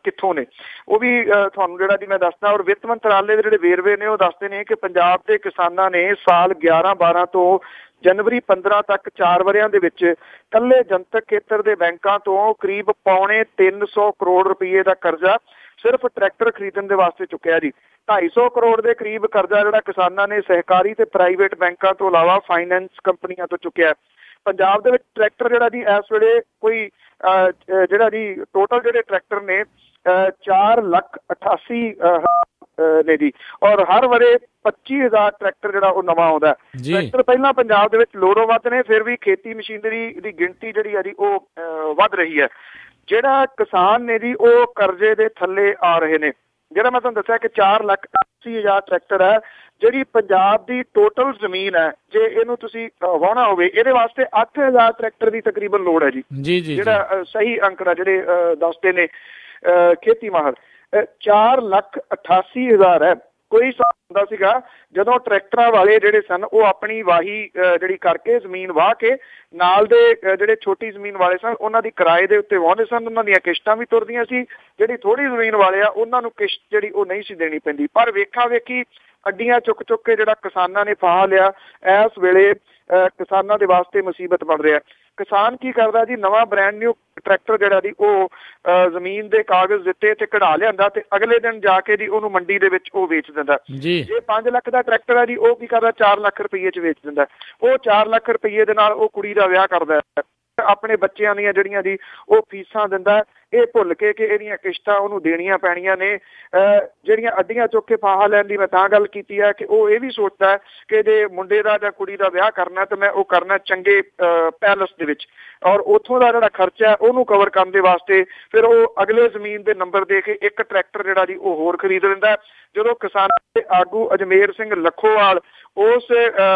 ਕਿੱਥੋਂ ਨੇ, ਉਹ ਵੀ ਤੁਹਾਨੂੰ ਜਿਹੜਾ ਜੀ ਮੈਂ ਦੱਸਦਾ। ਔਰ ਵਿੱਤ ਮੰਤਰਾਲੇ ਦੇ ਜਿਹੜੇ ਵੇਰਵੇ ਨੇ ਉਹ ਦੱਸਦੇ ਨੇ ਕਿ ਪੰਜਾਬ ਦੇ ਕਿਸਾਨਾਂ ਨੇ ਸਾਲ 11-12 ਤੋਂ ਜਨਵਰੀ 15 ਤੱਕ 4 ਵਰ੍ਹਿਆਂ ਦੇ ਵਿੱਚ ਇਕੱਲੇ ਜਨਤਕ ਖੇਤਰ ਦੇ ਬੈਂਕਾਂ ਤੋਂ ਕਰੀਬ £350 ਕਰੋੜ ਰੁਪਏ ਦਾ ਕਰਜ਼ਾ ਸਿਰਫ ਟਰੈਕਟਰ ਖਰੀਦਣ ਦੇ ਵਾਸਤੇ ਚੁੱਕਿਆ ਜੀ। 250 ਕਰੋੜ ਦੇ ਕਰੀਬ ਕਰਜ਼ਾ ਜਿਹੜਾ ਕਿਸਾਨਾਂ ਨੇ ਸਹਿਕਾਰੀ ਤੇ ਪ੍ਰਾਈਵੇਟ ਬੈਂਕਾਂ ਤੋਂ ਇਲਾਵਾ ਫਾਈਨੈਂਸ ਕੰਪਨੀਆਂ ਤੋਂ ਚੁੱਕਿਆ। ਪੰਜਾਬ ਦੇ ਵਿੱਚ ਟਰੈਕਟਰ ਜਿਹੜਾ ਜੀ ਇਸ ਵੇਲੇ ਕੋਈ ਜਿਹੜਾ ਜੀ ਟੋਟਲ ਜਿਹੜੇ ਟਰੈਕਟਰ ਨੇ 4,88,000 ਨੇ ਜੀ। ਔਰ ਹਰ ਵਰੇ 25,000 ਟਰੈਕਟਰ ਜਿਹੜਾ ਉਹ ਨਵਾਂ ਆਉਂਦਾ। ਟਰੈਕਟਰ ਪਹਿਲਾਂ ਪੰਜਾਬ ਦੇ ਵਿੱਚ ਲੋੜੋਂ ਵੱਧ ਨੇ, ਫਿਰ ਵੀ ਖੇਤੀ ਮਸ਼ੀਨਰੀ ਦੀ ਗਿਣਤੀ ਜਿਹੜੀ ਆ ਜੀ ਉਹ ਵੱਧ ਰਹੀ ਹੈ। ਜਿਹੜਾ ਕਿਸਾਨ ਨੇ ਜੀ ਉਹ ਕਰਜ਼ੇ ਦੇ ਥੱਲੇ ਆ ਰਹੇ ਨੇ। ਜਿਹੜਾ ਮੈਂ ਤੁਹਾਨੂੰ ਦੱਸਿਆ ਕਿ 4,80,000 ਟਰੈਕਟਰ ਹੈ, ਜਿਹੜੀ ਪੰਜਾਬ ਦੀ ਟੋਟਲ ਜ਼ਮੀਨ ਹੈ, ਜੇ ਇਹਨੂੰ ਤੁਸੀਂ ਵਾਹੁਣਾ ਹੋਵੇ ਇਹਦੇ ਵਾਸਤੇ 8,000 ਟਰੈਕਟਰ ਦੀ ਤਕਰੀਬਨ ਲੋੜ ਹੈ ਜੀ। ਜਿਹੜਾ ਸਹੀ ਅੰਕੜਾ ਜਿਹੜੇ ਦੱਸਦੇ ਨੇ ਖੇਤੀ ਮਾਹਰ 4,88,000 ਹੈ। ਕੋਈ ਹੁੰਦਾ ਸੀਗਾ ਜਦੋਂ ਟਰੈਕਟਰਾਂ ਵਾਲੇ ਜਿਹੜੇ ਸਨ ਉਹ ਆਪਣੀ ਵਾਹੀ ਜਿਹੜੀ ਕਰਕੇ ਜ਼ਮੀਨ ਵਾਹ ਕੇ ਨਾਲ ਦੇ ਜਿਹੜੇ ਛੋਟੀ ਜ਼ਮੀਨ ਵਾਲੇ ਸਨ ਉਹਨਾਂ ਦੀ ਕਿਰਾਏ ਦੇ ਉੱਤੇ ਵਾਹੁੰਦੇ ਸਨ, ਉਹਨਾਂ ਦੀਆਂ ਕਿਸ਼ਤਾਂ ਵੀ ਤੁਰਦੀਆਂ ਸੀ। ਜਿਹੜੀ ਥੋੜੀ ਜ਼ਮੀਨ ਵਾਲੇ ਆ ਉਹਨਾਂ ਨੂੰ ਕਿਸ਼ਤ ਜਿਹੜੀ ਉਹ ਨਹੀਂ ਸੀ ਦੇਣੀ ਪੈਂਦੀ। ਪਰ ਵੇਖਾ ਵੇਖੀ ਅੱਡੀਆਂ ਚੁੱਕ ਚੁੱਕ ਕੇ ਜਿਹੜਾ ਕਿਸਾਨਾਂ ਨੇ ਫਾਹਾ ਲਿਆ, ਇਸ ਵੇਲੇ ਕਿਸਾਨਾਂ ਦੇ ਵਾਸਤੇ ਮੁਸੀਬਤ ਬਣ ਰਿਹਾ। ਕਿਸਾਨ ਕੀ ਕਰਦਾ ਜੀ, ਨਵਾਂ ਬ੍ਰਾਂਡ ਨਿਊ ਟਰੈਕਟਰ ਜਿਹੜਾ ਜੀ ਉਹ ਜ਼ਮੀਨ ਦੇ ਕਾਗਜ਼ ਦਿੱਤੇ ਤੇ ਕਢਾ ਲਿਆਂਦਾ ਤੇ ਅਗਲੇ ਦਿਨ ਜਾ ਕੇ ਜੀ ਉਹਨੂੰ ਮੰਡੀ ਦੇ ਵਿੱਚ ਉਹ ਵੇਚ ਦਿੰਦਾ। ਜੇ 5 ਲੱਖ ਦਾ ਟਰੈਕਟਰ ਹੈ ਜੀ ਉਹ ਕੀ ਕਰਦਾ 4 ਲੱਖ ਰੁਪਏ 'ਚ ਵੇਚ ਦਿੰਦਾ। ਉਹ 4 ਲੱਖ ਰੁਪਏ ਦੇ ਨਾਲ ਉਹ ਕੁੜੀ ਦਾ ਵਿਆਹ ਕਰਦਾ, ਆਪਣੇ ਬੱਚਿਆਂ ਦੀਆਂ ਜਿਹੜੀਆਂ ਜੀ ਉਹ ਫੀਸਾਂ ਦਿੰਦਾ, ਇਹ ਭੁੱਲ ਕੇ ਕਿ ਇਹਦੀਆਂ ਕਿਸ਼ਤਾਂ ਉਹਨੂੰ ਦੇਣੀਆਂ ਪੈਣੀਆਂ ਨੇ। ਜਿਹੜੀਆਂ ਅੱਡੀਆਂ ਚੁੱਕ ਕੇ ਫਾਹਾ ਲੈਣ ਦੀ ਮੈਂ ਤਾਂ ਗੱਲ ਕੀਤੀ ਹੈ ਕਿ ਉਹ ਇਹ ਵੀ ਸੋਚਦਾ ਕਿ ਜੇ ਮੁੰਡੇ ਦਾ ਜਾਂ ਕੁੜੀ ਦਾ ਵਿਆਹ ਕਰਨਾ ਤਾਂ ਮੈਂ ਉਹ ਕਰਨਾ ਚੰਗੇ ਪੈਲਸ ਦੇ ਵਿੱਚ, ਔਰ ਉੱਥੋਂ ਦਾ ਜਿਹੜਾ ਖਰਚਾ ਉਹਨੂੰ ਕਵਰ ਕਰਨ ਦੇ ਵਾਸਤੇ ਫਿਰ ਉਹ ਅਗਲੇ ਜ਼ਮੀਨ ਦੇ ਨੰਬਰ ਦੇ ਕੇ ਇੱਕ ਟਰੈਕਟਰ ਜਿਹੜਾ ਜੀ ਉਹ ਹੋਰ ਖਰੀਦ ਲੈਂਦਾ। ਜਦੋਂ ਕਿਸਾਨਾਂ ਦੇ ਆਗੂ ਅਜਮੇਰ ਸਿੰਘ ਲੱਖੋਵਾਲ ਉਸ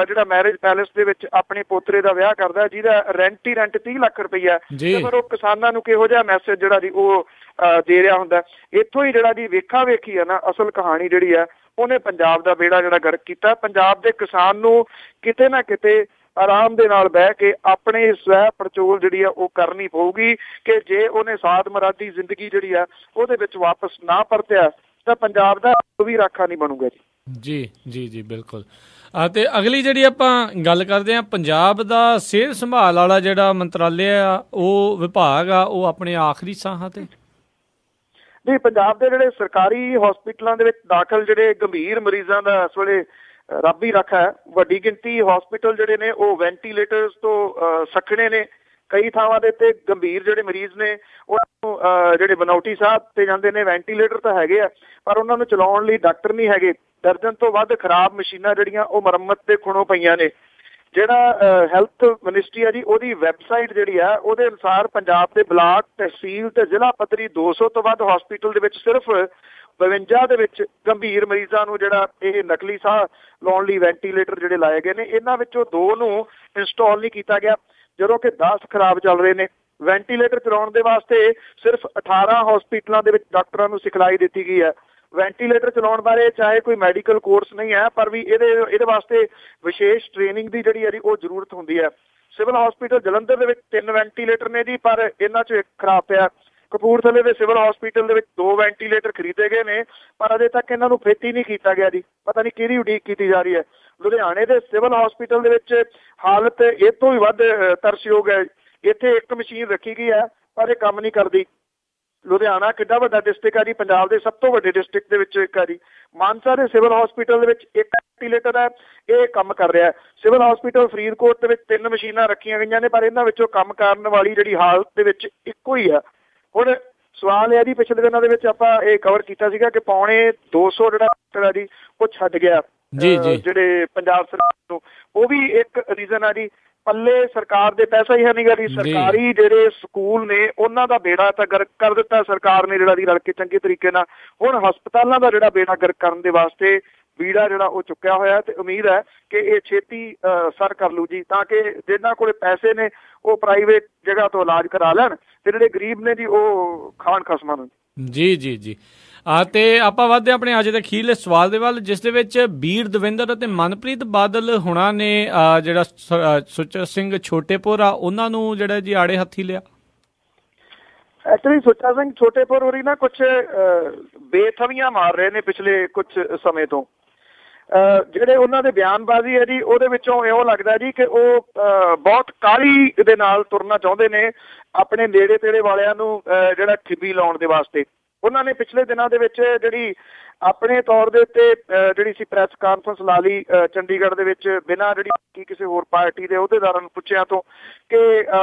ਜਿਹੜਾ ਮੈਰਿਜ ਪੈਲੇਸ ਦੇ ਵਿੱਚ ਆਪਣੇ ਪੋਤਰੇ ਦਾ ਵਿਆਹ ਕਰਦਾ ਜਿਹਦਾ ਰੈਂਟ 30 ਲੱਖ ਰੁਪਈਆ, ਤੇ ਫਿਰ ਉਹ ਕਿਸਾਨਾਂ ਨੂੰ ਕਿਹੋ ਜਿਹਾ ਮੈਸੇਜ ਜਿਹੜਾ ਜੀ ਉਹ ਦੇ ਰਿਹਾ ਹੁੰਦਾ। ਇੱਥੋਂ ਹੀ ਜਿਹੜਾ ਜੀ ਵੇਖਾ ਵੇਖੀ ਹੈ ਨਾ ਅਸਲ ਕਹਾਣੀ ਜਿਹੜੀ ਹੈ ਉਹਨੇ ਪੰਜਾਬ ਦਾ ਬੇੜਾ ਜਿਹੜਾ ਗਰਕ ਕੀਤਾ। ਪੰਜਾਬ ਦੇ ਕਿਸਾਨ ਨੂੰ ਕਿਤੇ ਨਾ ਕਿਤੇ ਆਰਾਮ ਦੇ ਨਾਲ ਬਹਿ ਕੇ ਆਪਣੇ ਸਵੈ ਪੜਚੋਲ ਜਿਹੜੀ ਆ ਉਹ ਕਰਨੀ ਪਊਗੀ ਕਿ ਜੇ ਉਹਨੇ ਸਾਧ ਮੁਰਾਦੀ ਜ਼ਿੰਦਗੀ ਜਿਹੜੀ ਆ ਉਹਦੇ ਵਿੱਚ ਵਾਪਸ ਨਾ ਪਰਤਿਆ ਤਾਂ ਪੰਜਾਬ ਦਾ ਵੀ ਰਾਖਾ ਨਹੀਂ ਬਣੂਗਾ ਜੀ। ਜੀ ਬਿਲਕੁਲ। ਅਤੇ ਅਗਲੀ ਜਿਹੜੀ ਆਪਾਂ ਗੱਲ ਕਰਦੇ ਹਾਂ, ਪੰਜਾਬ ਦਾ ਸਿਹਤ ਸੰਭਾਲ ਵਾਲਾ ਜਿਹੜਾ ਮੰਤਰਾਲੇ ਆ ਉਹ ਵਿਭਾਗ ਆ ਉਹ ਆਪਣੇ ਆਖਰੀ ਸਾਹਾਂ ਤੇ ਜੀ। ਪੰਜਾਬ ਦੇ ਜਿਹੜੇ ਸਰਕਾਰੀ ਹਸਪੀਟਲਾਂ ਦੇ ਵਿੱਚ ਦਾਖਲ ਜਿਹੜੇ ਗੰਭੀਰ ਮਰੀਜ਼ਾਂ ਦਾ ਇਸ ਵੇਲੇ ਰੱਬ ਹੀ ਰੱਖਾ ਹੈ। ਵੱਡੀ ਗਿਣਤੀ ਹਸਪੀਟਲ ਜਿਹੜੇ ਨੇ ਉਹ ਵੈਂਟੀਲੇਟਰਸ ਤੋਂ ਸੱਖਣੇ ਨੇ। ਕਈ ਥਾਵਾਂ ਦੇ ਉੱਤੇ ਗੰਭੀਰ ਜਿਹੜੇ ਮਰੀਜ਼ ਨੇ ਉਹ ਜਿਹੜੇ ਬਨੌਟੀ ਸਾਹਿਬ ਤੇ ਜਾਂਦੇ ਨੇ, ਵੈਂਟੀਲੇਟਰ ਤਾਂ ਹੈਗੇ ਆ ਪਰ ਉਹਨਾਂ ਨੂੰ ਚਲਾਉਣ ਲਈ ਡਾਕਟਰ ਨਹੀਂ ਹੈਗੇ। ਦਰਜਨ ਤੋਂ ਵੱਧ ਖਰਾਬ ਮਸ਼ੀਨਾਂ ਜਿਹੜੀਆਂ ਉਹ ਮੁਰੰਮਤ ਦੇ ਖੁਣੋਂ ਪਈਆਂ ਨੇ। ਜਿਹੜਾ ਹੈਲਥ ਮਿਨਿਸਟਰੀ ਆ ਜੀ ਉਹਦੀ ਵੈਬਸਾਈਟ ਜਿਹੜੀ ਆ ਉਹਦੇ ਅਨੁਸਾਰ ਪੰਜਾਬ ਦੇ ਬਲਾਕ, ਤਹਿਸੀਲ ਤੇ ਜ਼ਿਲ੍ਹਾ ਪੱਧਰੀ 200 ਤੋਂ ਵੱਧ ਹਸਪੀਟਲ ਦੇ ਵਿੱਚ ਸਿਰਫ 52 ਦੇ ਵਿੱਚ ਗੰਭੀਰ ਮਰੀਜ਼ਾਂ ਨੂੰ ਜਿਹੜਾ ਇਹ ਨਕਲੀ ਸਾਹ ਲਾਉਣ ਲਈ ਵੈਂਟੀਲੇਟਰ ਜਿਹੜੇ ਲਾਏ ਗਏ ਨੇ, ਇਹਨਾਂ ਵਿੱਚੋਂ 2 ਨੂੰ ਇੰਸਟਾਲ ਨਹੀਂ ਕੀਤਾ ਗਿਆ ਜਦੋਂ ਕਿ 10 ਖਰਾਬ ਚੱਲ ਰਹੇ ਨੇ। ਵੈਂਟੀਲੇਟਰ ਚਲਾਉਣ ਦੇ ਵਾਸਤੇ ਸਿਰਫ 18 ਹਸਪੀਟਲਾਂ ਦੇ ਵਿੱਚ ਡਾਕਟਰਾਂ ਨੂੰ ਸਿਖਲਾਈ ਦਿੱਤੀ ਗਈ ਹੈ। ਵੈਂਟੀਲੇਟਰ ਚਲਾਉਣ ਬਾਰੇ ਚਾਹੇ ਕੋਈ ਮੈਡੀਕਲ ਕੋਰਸ ਨਹੀਂ ਹੈ ਪਰ ਵੀ ਇਹਦੇ ਵਾਸਤੇ ਵਿਸ਼ੇਸ਼ ਟ੍ਰੇਨਿੰਗ ਦੀ ਜਿਹੜੀ ਹੈ ਉਹ ਜ਼ਰੂਰਤ ਹੁੰਦੀ ਹੈ। ਸਿਵਲ ਹਸਪੀਟਲ ਜਲੰਧਰ ਦੇ ਵਿੱਚ 3 ਵੈਂਟੀਲੇਟਰ ਨੇ ਜੀ ਪਰ ਇਹਨਾਂ 'ਚੋਂ ਇੱਕ ਖਰਾਬ ਪਿਆ। ਕਪੂਰਥਲੇ ਦੇ ਸਿਵਲ ਹਸਪੀਟਲ ਦੇ ਵਿੱਚ 2 ਵੈਂਟੀਲੇਟਰ ਖਰੀਦੇ ਗਏ ਨੇ ਪਰ ਅਜੇ ਤੱਕ ਇਹਨਾਂ ਨੂੰ ਫੇਤੀ ਨਹੀਂ ਕੀਤਾ ਗਿਆ ਜੀ। ਪਤਾ ਨਹੀਂ ਕਿਹਦੀ ਉਡੀਕ ਕੀਤੀ ਜਾ ਰਹੀ ਹੈ। ਲੁਧਿਆਣੇ ਦੇ ਸਿਵਲ ਹਸਪੀਟਲ ਦੇ ਵਿੱਚ ਹਾਲਤ ਇਹ ਤੋਂ ਵੀ ਵੱਧ ਤਰਸਯੋਗ ਹੈ। ਇੱਥੇ ਇੱਕ ਮਸ਼ੀਨ ਰੱਖੀ ਗਈ ਹੈ ਪਰ ਇਹ ਕੰਮ ਨਹੀਂ ਕਰਦੀ। ਲੁਧਿਆਣਾ ਕਿੱਡਾ ਵੱਡਾ ਡਿਸਟ੍ਰਿਕਟ ਹੈ ਜੀ, ਪੰਜਾਬ ਦੇ ਸਭ ਤੋਂ ਵੱਡੇ ਡਿਸਟ੍ਰਿਕਟ ਦੇ ਵਿੱਚੋਂ ਇੱਕ ਹੈ ਜੀ। ਮਾਨਸਾ ਦੇ ਸਿਵਲ ਹਸਪੀਟਲ ਦੇ ਵਿੱਚ ਇੱਕ ਵੈਂਟੀਲੇਟਰ ਹੈ, ਇਹ ਕੰਮ ਕਰ ਰਿਹਾ। ਸਿਵਲ ਹਸਪੀਟਲ ਫਰੀਦਕੋਟ ਦੇ ਵਿੱਚ 3 ਮਸ਼ੀਨਾਂ ਰੱਖੀਆਂ ਗਈਆਂ ਨੇ ਪਰ ਇਹਨਾਂ ਵਿੱਚੋਂ ਕੰਮ ਕਰਨ ਵਾਲੀ ਜਿਹੜੀ ਹਾਲਤ ਦੇ ਵਿੱਚ ਇੱਕੋ ਹੀ ਆ। ਹੁਣ ਸਵਾਲ ਹੈ ਜੀ, ਪਿਛਲੇ ਦਿਨਾਂ ਦੇ ਵਿੱਚ ਆਪਾਂ ਇਹ ਕਵਰ ਕੀਤਾ ਸੀਗਾ ਕਿ 250 ਜਿਹੜਾ ਡਾਕਟਰ ਹੈ ਜੀ ਉਹ ਛੱਡ ਗਿਆ ਜਿਹੜੇ ਪੰਜਾਬ ਸਰਕਾਰ ਨੂੰ। ਉਹ ਵੀ ਇੱਕ ਰੀਜ਼ਨ ਆ ਜੀ, ਪੱਲੇ ਸਰਕਾਰ ਦੇ ਪੈਸਾ ਹੀ ਹੈ ਨਹੀਂ ਗਾ ਜੀ। ਸਰਕਾਰੀ ਜਿਹੜੇ ਸਕੂਲ ਨੇ ਉਹਨਾਂ ਦਾ ਬੇੜਾ ਤਾਂ ਗਰਕ ਕਰ ਦਿੱਤਾ ਸਰਕਾਰ ਨੇ ਜਿਹੜਾ ਦੀ ਰਲ ਕੇ ਚੰਗੇ ਤਰੀਕੇ ਨਾਲ। ਹੁਣ ਹਸਪਤਾਲਾਂ ਦਾ ਜਿਹੜਾ ਬੇੜਾ ਗਰਕ ਕਰਨ ਦੇ ਵਾਸਤੇ ਬੀੜਾ ਜਿਹੜਾ ਉਹ ਚੁੱਕਿਆ ਹੋਇਆ ਤੇ ਉਮੀਦ ਹੈ ਕਿ ਇਹ ਛੇਤੀ ਸਰ ਕਰ ਲੂ ਜੀ, ਤਾਂ ਕਿ ਜਿਨ੍ਹਾਂ ਕੋਲੇ ਪੈਸੇ ਨੇ ਉਹ ਪ੍ਰਾਈਵੇਟ ਜਗ੍ਹਾ ਤੋਂ ਇਲਾਜ ਕਰਾ ਲੈਣ ਤੇ ਜਿਹੜੇ ਗਰੀਬ ਨੇ ਜੀ ਉਹ ਖਾਣ ਖਸਮਾਂ ਨੂੰ। ਜੀ ਜੀ ਜੀ ਤੇ ਆਪਾਂ ਵੱਧਦੇ ਆਪਣੇ ਅੱਜ ਦੇ ਅਖੀਰਲੇ ਸਵਾਲ ਦੇ ਵੱਲ, ਜਿਸ ਦੇ ਵਿੱਚ ਬੀਰ ਦਵਿੰਦਰ ਅਤੇ ਮਨਪ੍ਰੀਤ ਬਾਦਲ ਹੁਣਾਂ ਨੇ ਜਿਹੜਾ ਸੁੱਚਾ ਸਿੰਘ ਛੋਟੇਪੁਰ ਆ ਉਹਨਾਂ ਨੂੰ ਜਿਹੜਾ ਜੀ ਆੜੇ ਹੱਥੀ ਲਿਆ। ਐਕਚੁਅਲੀ ਸੁੱਚਾ ਸਿੰਘ ਛੋਟੇਪੁਰ ਹੋਰੀ ਨਾ ਕੁਛ ਬੇਥਵੀਆਂ ਮਾਰ ਰਹੇ ਨੇ ਪਿਛਲੇ ਕੁਛ ਸਮੇਂ ਤੋਂ। ਜਿਹੜੇ ਉਹਨਾਂ ਦੇ ਬਿਆਨਬਾਜ਼ੀ ਹੈ ਜੀ ਉਹਦੇ ਵਿੱਚੋਂ ਇਉਂ ਲੱਗਦਾ ਜੀ ਕਿ ਉਹ ਬਹੁਤ ਕਾਹਲੀ ਦੇ ਨਾਲ ਤੁਰਨਾ ਚਾਹੁੰਦੇ ਨੇ ਆਪਣੇ ਨੇੜੇ ਤੇੜੇ ਵਾਲਿਆਂ ਨੂੰ ਜਿਹੜਾ ਖਿੱਬੀ ਲਾਉਣ ਦੇ ਵਾਸਤੇ। ਉਹਨਾਂ ਨੇ ਪਿਛਲੇ ਦਿਨਾਂ ਦੇ ਵਿੱਚ ਜਿਹੜੀ ਆਪਣੇ ਤੌਰ ਦੇ ਉੱਤੇ ਜਿਹੜੀ ਸੀ ਪ੍ਰੈਸ ਕਾਨਫਰੰਸ ਲਾ ਲਈ ਚੰਡੀਗੜ੍ਹ ਦੇ ਵਿੱਚ, ਬਿਨਾਂ ਜਿਹੜੀ ਕਿਸੇ ਹੋਰ ਪਾਰਟੀ ਦੇ ਅਹੁਦੇਦਾਰਾਂ ਨੂੰ ਪੁੱਛਿਆ ਤੋਂ ਕਿ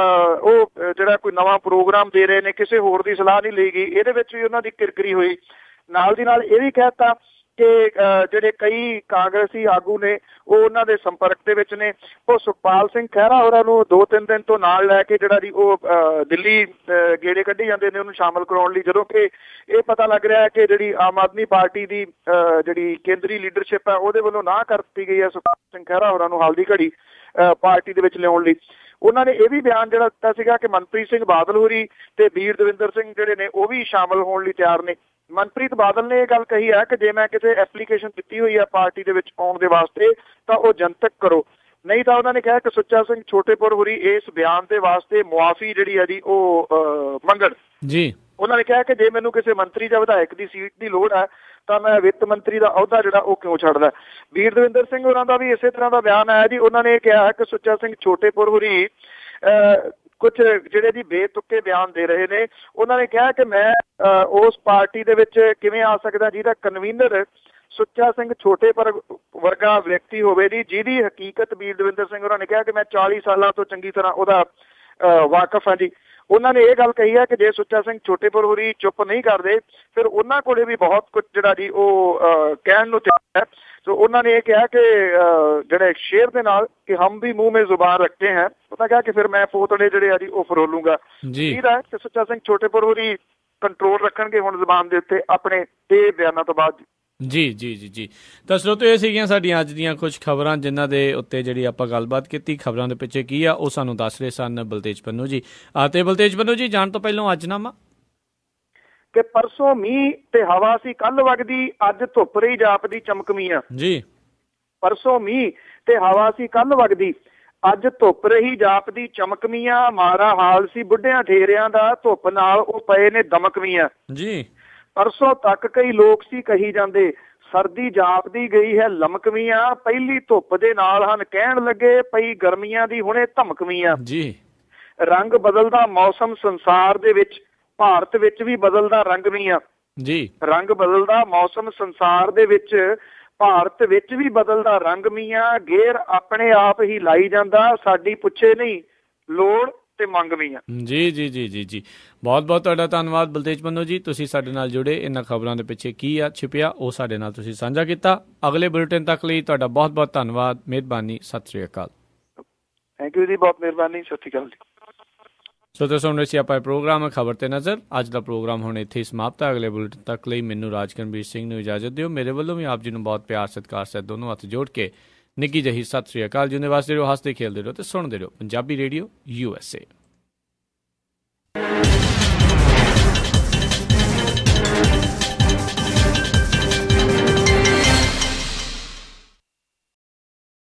ਉਹ ਜਿਹੜਾ ਕੋਈ ਨਵਾਂ ਪ੍ਰੋਗਰਾਮ ਦੇ ਰਹੇ ਨੇ, ਕਿਸੇ ਹੋਰ ਦੀ ਸਲਾਹ ਨਹੀਂ ਲਈ ਗਈ। ਇਹਦੇ ਵਿੱਚ ਵੀ ਉਹਨਾਂ ਦੀ ਕਿਰਕਰੀ ਹੋਈ। ਨਾਲ ਦੀ ਨਾਲ ਇਹ ਵੀ ਕਹਿ ਦਿੱਤਾ ਕਿ ਜਿਹੜੇ ਕਈ ਕਾਂਗਰਸੀ ਆਗੂ ਨੇ ਉਹ ਉਹਨਾਂ ਦੇ ਸੰਪਰਕ ਦੇ ਵਿੱਚ ਨੇ। ਉਹ ਸੁਖਪਾਲ ਸਿੰਘ ਖਹਿਰਾ ਹੋਰਾਂ ਨੂੰ 2-3 ਦਿਨ ਤੋਂ ਨਾਲ ਲੈ ਕੇ ਜਿਹੜਾ ਜੀ ਉਹ ਦਿੱਲੀ ਗੇੜੇ ਕੱਢੀ ਜਾਂਦੇ ਨੇ ਉਹਨੂੰ ਸ਼ਾਮਲ ਕਰਾਉਣ ਲਈ, ਜਦੋਂ ਕਿ ਇਹ ਪਤਾ ਲੱਗ ਰਿਹਾ ਹੈ ਕਿ ਜਿਹੜੀ ਆਮ ਆਦਮੀ ਪਾਰਟੀ ਦੀ ਜਿਹੜੀ ਕੇਂਦਰੀ ਲੀਡਰਸ਼ਿਪ ਹੈ ਉਹਦੇ ਵੱਲੋਂ ਨਾਂਹ ਕਰ ਦਿੱਤੀ ਗਈ ਹੈ ਸੁਖਪਾਲ ਸਿੰਘ ਖਹਿਰਾ ਹੋਰਾਂ ਨੂੰ ਹਾਲ ਦੀ ਘੜੀ ਪਾਰਟੀ ਦੇ ਵਿੱਚ ਲਿਆਉਣ ਲਈ। ਉਹਨਾਂ ਨੇ ਇਹ ਵੀ ਬਿਆਨ ਜਿਹੜਾ ਦਿੱਤਾ ਸੀਗਾ ਕਿ ਮਨਪ੍ਰੀਤ ਸਿੰਘ ਬਾਦਲ ਹੋਰੀ ਤੇ ਬੀਰ ਦਵਿੰਦਰ ਸਿੰਘ ਜਿਹੜੇ ਨੇ ਉਹ ਵੀ ਸ਼ਾਮਲ ਹੋਣ ਲਈ ਤਿਆਰ ਨੇ। ਮਨਪ੍ਰੀਤ ਬਾਦਲ ਨੇ ਇਹ ਗੱਲ ਕਹੀ ਹੈ ਕਿ ਜੇ ਮੈਂ ਕਿਸੇ ਐਪਲੀਕੇਸ਼ਨ ਦਿੱਤੀ ਹੋਈ ਹੈ ਪਾਰਟੀ ਦੇ ਵਿੱਚ ਆਉਣ ਦੇ ਵਾਸਤੇ ਤਾਂ ਉਹ ਜਨਤਕ ਕਰੋ, ਨਹੀਂ ਤਾਂ ਉਹਨਾਂ ਨੇ ਕਿਹਾ ਕਿ ਸੁੱਚਾ ਸਿੰਘ ਛੋਟੇਪੁਰ ਹੋਰੀ ਇਸ ਬਿਆਨ ਦੇ ਵਾਸਤੇ ਮੁਆਫੀ ਜਿਹੜੀ ਹੈ ਜੀ ਉਹ ਮੰਗਣ ਜੀ। ਉਹਨਾਂ ਨੇ ਕਿਹਾ ਕਿ ਜੇ ਮੈਨੂੰ ਕਿਸੇ ਮੰਤਰੀ ਜਾਂ ਵਿਧਾਇਕ ਦੀ ਸੀਟ ਦੀ ਲੋੜ ਹੈ ਤਾਂ ਮੈਂ ਵਿੱਤ ਮੰਤਰੀ ਦਾ ਅਹੁਦਾ ਜਿਹੜਾ ਉਹ ਕਿਉਂ ਛੱਡਦਾ। ਬੀਰ ਦਵਿੰਦਰ ਸਿੰਘ ਹੋਰਾਂ ਦਾ ਵੀ ਇਸੇ ਤਰ੍ਹਾਂ ਦਾ ਬਿਆਨ ਆਇਆ ਜੀ। ਉਹਨਾਂ ਨੇ ਕਿਹਾ ਕਿ ਸੁੱਚਾ ਸਿੰਘ ਛੋਟੇਪੁਰ ਹੋਰੀ ਕੁਝ ਜਿਹੜੇ ਜੀ ਬੇਤੁਕੇ ਬਿਆਨ ਦੇ ਰਹੇ ਨੇ। ਉਹਨਾਂ ਨੇ ਕਿਹਾ ਕਿ ਮੈਂ ਉਸ ਪਾਰਟੀ ਦੇ ਵਿੱਚ ਕਿਵੇਂ ਆ ਸਕਦਾ ਜਿਹਦਾ ਕਨਵੀਨਰ ਸੁੱਚਾ ਸਿੰਘ ਛੋਟੇਪੁਰ ਵਰਗਾ ਵਿਅਕਤੀ ਹੋਵੇ ਜੀ, ਜਿਹਦੀ ਹਕੀਕਤ ਬੀਰ ਦਵਿੰਦਰ ਸਿੰਘ ਹੋਰਾਂ ਨੇ ਕਿਹਾ ਕਿ ਮੈਂ 40 ਸਾਲਾਂ ਤੋਂ ਚੰਗੀ ਤਰ੍ਹਾਂ ਉਹਦਾ ਵਾਕਫ ਹਾਂ ਜੀ। ਉਹਨਾਂ ਨੇ ਇਹ ਗੱਲ ਕਹੀ ਹੈ ਕਿ ਜੇ ਸੁੱਚਾ ਸਿੰਘ ਛੋਟੇਪੁਰ ਹੋਰੀ ਚੁੱਪ ਨਹੀਂ ਕਰਦੇ ਫਿਰ ਉਹਨਾਂ ਕੋਲੇ ਵੀ ਬਹੁਤ ਕੁਝ ਜਿਹੜਾ ਜੀ ਉਹ ਕਹਿਣ ਨੂੰ ਤਿਆਰ ਹੈ। ਸੋ ਉਹਨਾਂ ਨੇ ਇਹ ਕਿਹਾ ਕਿ ਜਿਹੜੇ ਸ਼ੇਰ ਦੇ ਨਾਲ ਕਿ ਹਮ ਵੀ ਮੂੰਹ ਮੇਂ ਜ਼ੁਬਾਨ ਰੱਖਤੇ ਹੈ, ਉਹਨਾਂ ਕਿਹਾ ਕਿ ਫਿਰ ਮੈਂ ਪੋਤੜੇ ਜਿਹੜੇ ਆ ਜੀ ਉਹ ਫਰੋਲੂਗਾ। ਇਹਦਾ ਕਿ ਸੁੱਚਾ ਸਿੰਘ ਛੋਟੇਪੁਰ ਹੋਰੀ ਕੰਟਰੋਲ ਰੱਖਣਗੇ ਹੁਣ ਜ਼ੁਬਾਨ ਦੇ ਉੱਤੇ ਆਪਣੇ ਇਹ ਬਿਆਨਾਂ ਤੋਂ ਬਾਅਦ। ਜੀ ਜੀ ਜੀ ਜੀ ਤਾਂ ਸਰੋਤਿਓ ਇਹ ਸੀਗੀਆਂ ਸਾਡੀਆਂ ਅੱਜ ਦੀਆਂ ਕੁਝ ਖਬਰਾਂ ਜਿਨ੍ਹਾਂ ਦੇ ਉੱਤੇ ਜਿਹੜੀ ਆਪਾਂ ਗੱਲਬਾਤ ਕੀਤੀ। ਖਬਰਾਂ ਦੇ ਪਿੱਛੇ ਕੀ ਆ ਉਹ ਸਾਨੂੰ ਦੱਸ ਰਹੇ ਸਨ ਬਲਤੇਜ ਪੰਨੂ ਜੀ। ਤੇ ਬਲਤੇਜ ਪੰਨੂ ਜੀ ਜਾਣ ਤੋਂ ਪਹਿਲਾਂ ਅੱਜਨਾਮਾ ਕਿ ਪਰਸੋਂ ਮੀਂਹ ਤੇ ਹਵਾ ਸੀ, ਕੱਲ ਵਗਦੀ ਅੱਜ ਧੁੱਪ ਰਹੀ ਜਾਪਦੀ ਚਮਕਮੀਆਂ ਜੀ। ਪਰਸੋਂ ਮੀਂਹ ਤੇ ਹਵਾ ਸੀ, ਕੱਲ ਵਗਦੀ ਅੱਜ ਧੁੱਪ ਰਹੀ ਜਾਪਦੀ ਚਮਕਮੀਆਂ, ਮਾਰਾ ਹਾਲ ਸੀ ਬੁੱਢਿਆਂ ਠੇਰਿਆਂ ਦਾ, ਧੁੱਪ ਨਾਲ ਉਹ ਪਏ ਨੇ ਦਮਕਮੀਆਂ ਜੀ। ਪਰਸੋਂ ਤੱਕ ਕਈ ਲੋਕ ਸੀ ਕਹੀ ਜਾਂਦੇ, ਸਰਦੀ ਜਾਪਦੀ ਗਈ ਹੈ ਲਮਕਵੀਆਂ, ਪਹਿਲੀ ਧੁੱਪ ਦੇ ਨਾਲ ਹਨ ਕਹਿਣ ਲੱਗੇ ਪਈ ਗਰਮੀਆਂ ਦੀ ਹੁਣੇ ਧਮਕਵੀਆਂ ਜੀ। ਰੰਗ ਬਦਲਦਾ ਮੌਸਮ ਸੰਸਾਰ ਦੇ ਵਿੱਚ, ਭਾਰਤ ਵਿੱਚ ਵੀ ਬਦਲਦਾ ਰੰਗ ਮੀਆਂ ਜੀ। ਰੰਗ ਬਦਲਦਾ ਮੌਸਮ ਸੰਸਾਰ ਦੇ ਵਿੱਚ, ਭਾਰਤ ਵਿੱਚ ਵੀ ਬਦਲਦਾ ਰੰਗ ਮੀਆਂ, ਗੇਰ ਆਪਣੇ ਆਪ ਹੀ ਲਾਈ ਜਾਂਦਾ, ਸਾਡੀ ਪੁੱਛੇ ਨਹੀਂ ਲੋੜ ਤੇ ਮੰਗ ਮੀਆਂ ਜੀ। ਜੀ ਜੀ ਜੀ ਜੀ ਬਹੁਤ ਬਹੁਤ ਤੁਹਾਡਾ ਧੰਨਵਾਦ ਬਲਤੇਜ ਪੰਨੂ ਜੀ। ਤੁਸੀਂ ਸਾਡੇ ਨਾਲ ਜੁੜੇ, ਇਹਨਾਂ ਖਬਰਾਂ ਦੇ ਪਿੱਛੇ ਕੀ ਆ ਛਿਪਿਆ ਉਹ ਸਾਡੇ ਨਾਲ ਤੁਸੀਂ ਸਾਂਝਾ ਕੀਤਾ। ਅਗਲੇ ਬੁਲੇਟਿਨ ਤੱਕ ਲਈ ਤੁਹਾਡਾ ਬਹੁਤ ਬਹੁਤ ਧੰਨਵਾਦ, ਮਿਹਰਬਾਨੀ, ਸਤਿ ਸ੍ਰੀ ਅਕਾਲ। ਥੈਂਕ ਯੂ ਜੀ, ਬਹੁਤ ਮਿਹਰਬਾਨੀ, ਸਤਿ ਸ੍ਰੀ ਅਕਾਲ ਜੀ। ਸੋ ਤੁਸੀਂ ਸੁਣ ਰਹੇ ਸੀ ਆਪਾਂ ਪ੍ਰੋਗਰਾਮ ਖਬਰ ਤੇ ਨਜ਼ਰ। ਅੱਜ ਦਾ ਪ੍ਰੋਗਰਾਮ ਹੁਣ ਇੱਥੇ ਹੀ ਸਮਾਪਤ ਹੈ। ਅਗਲੇ ਬੁਲੇਟਿਨ ਤੱਕ ਲਈ ਮੈਨੂੰ ਰਾਜਕਰਨਵੀਰ ਸਿੰਘ ਨੂੰ ਇਜਾਜ਼ਤ ਦਿਓ। ਮੇਰੇ ਵੱਲੋਂ ਵੀ ਆਪ ਜੀ ਨੂੰ ਬਹੁਤ ਪਿਆਰ ਸਤਿਕਾਰ ਸਹਿਤ ਦੋਨੋਂ ਹੱਥ ਜੋੜ ਕੇ ਨਿੱਘੀ ਜਿਹੀ ਸਤਿ ਸ੍ਰੀ ਅਕਾਲ। ਜਿਉਂਦੇ ਵਸਦੇ ਰਹੋ, ਹੱਸਦੇ ਖੇਲਦੇ ਰਹੋ ਤੇ ਸੁਣਦੇ ਰਹੋ ਪੰਜਾਬੀ ਰੇਡੀਓ USA।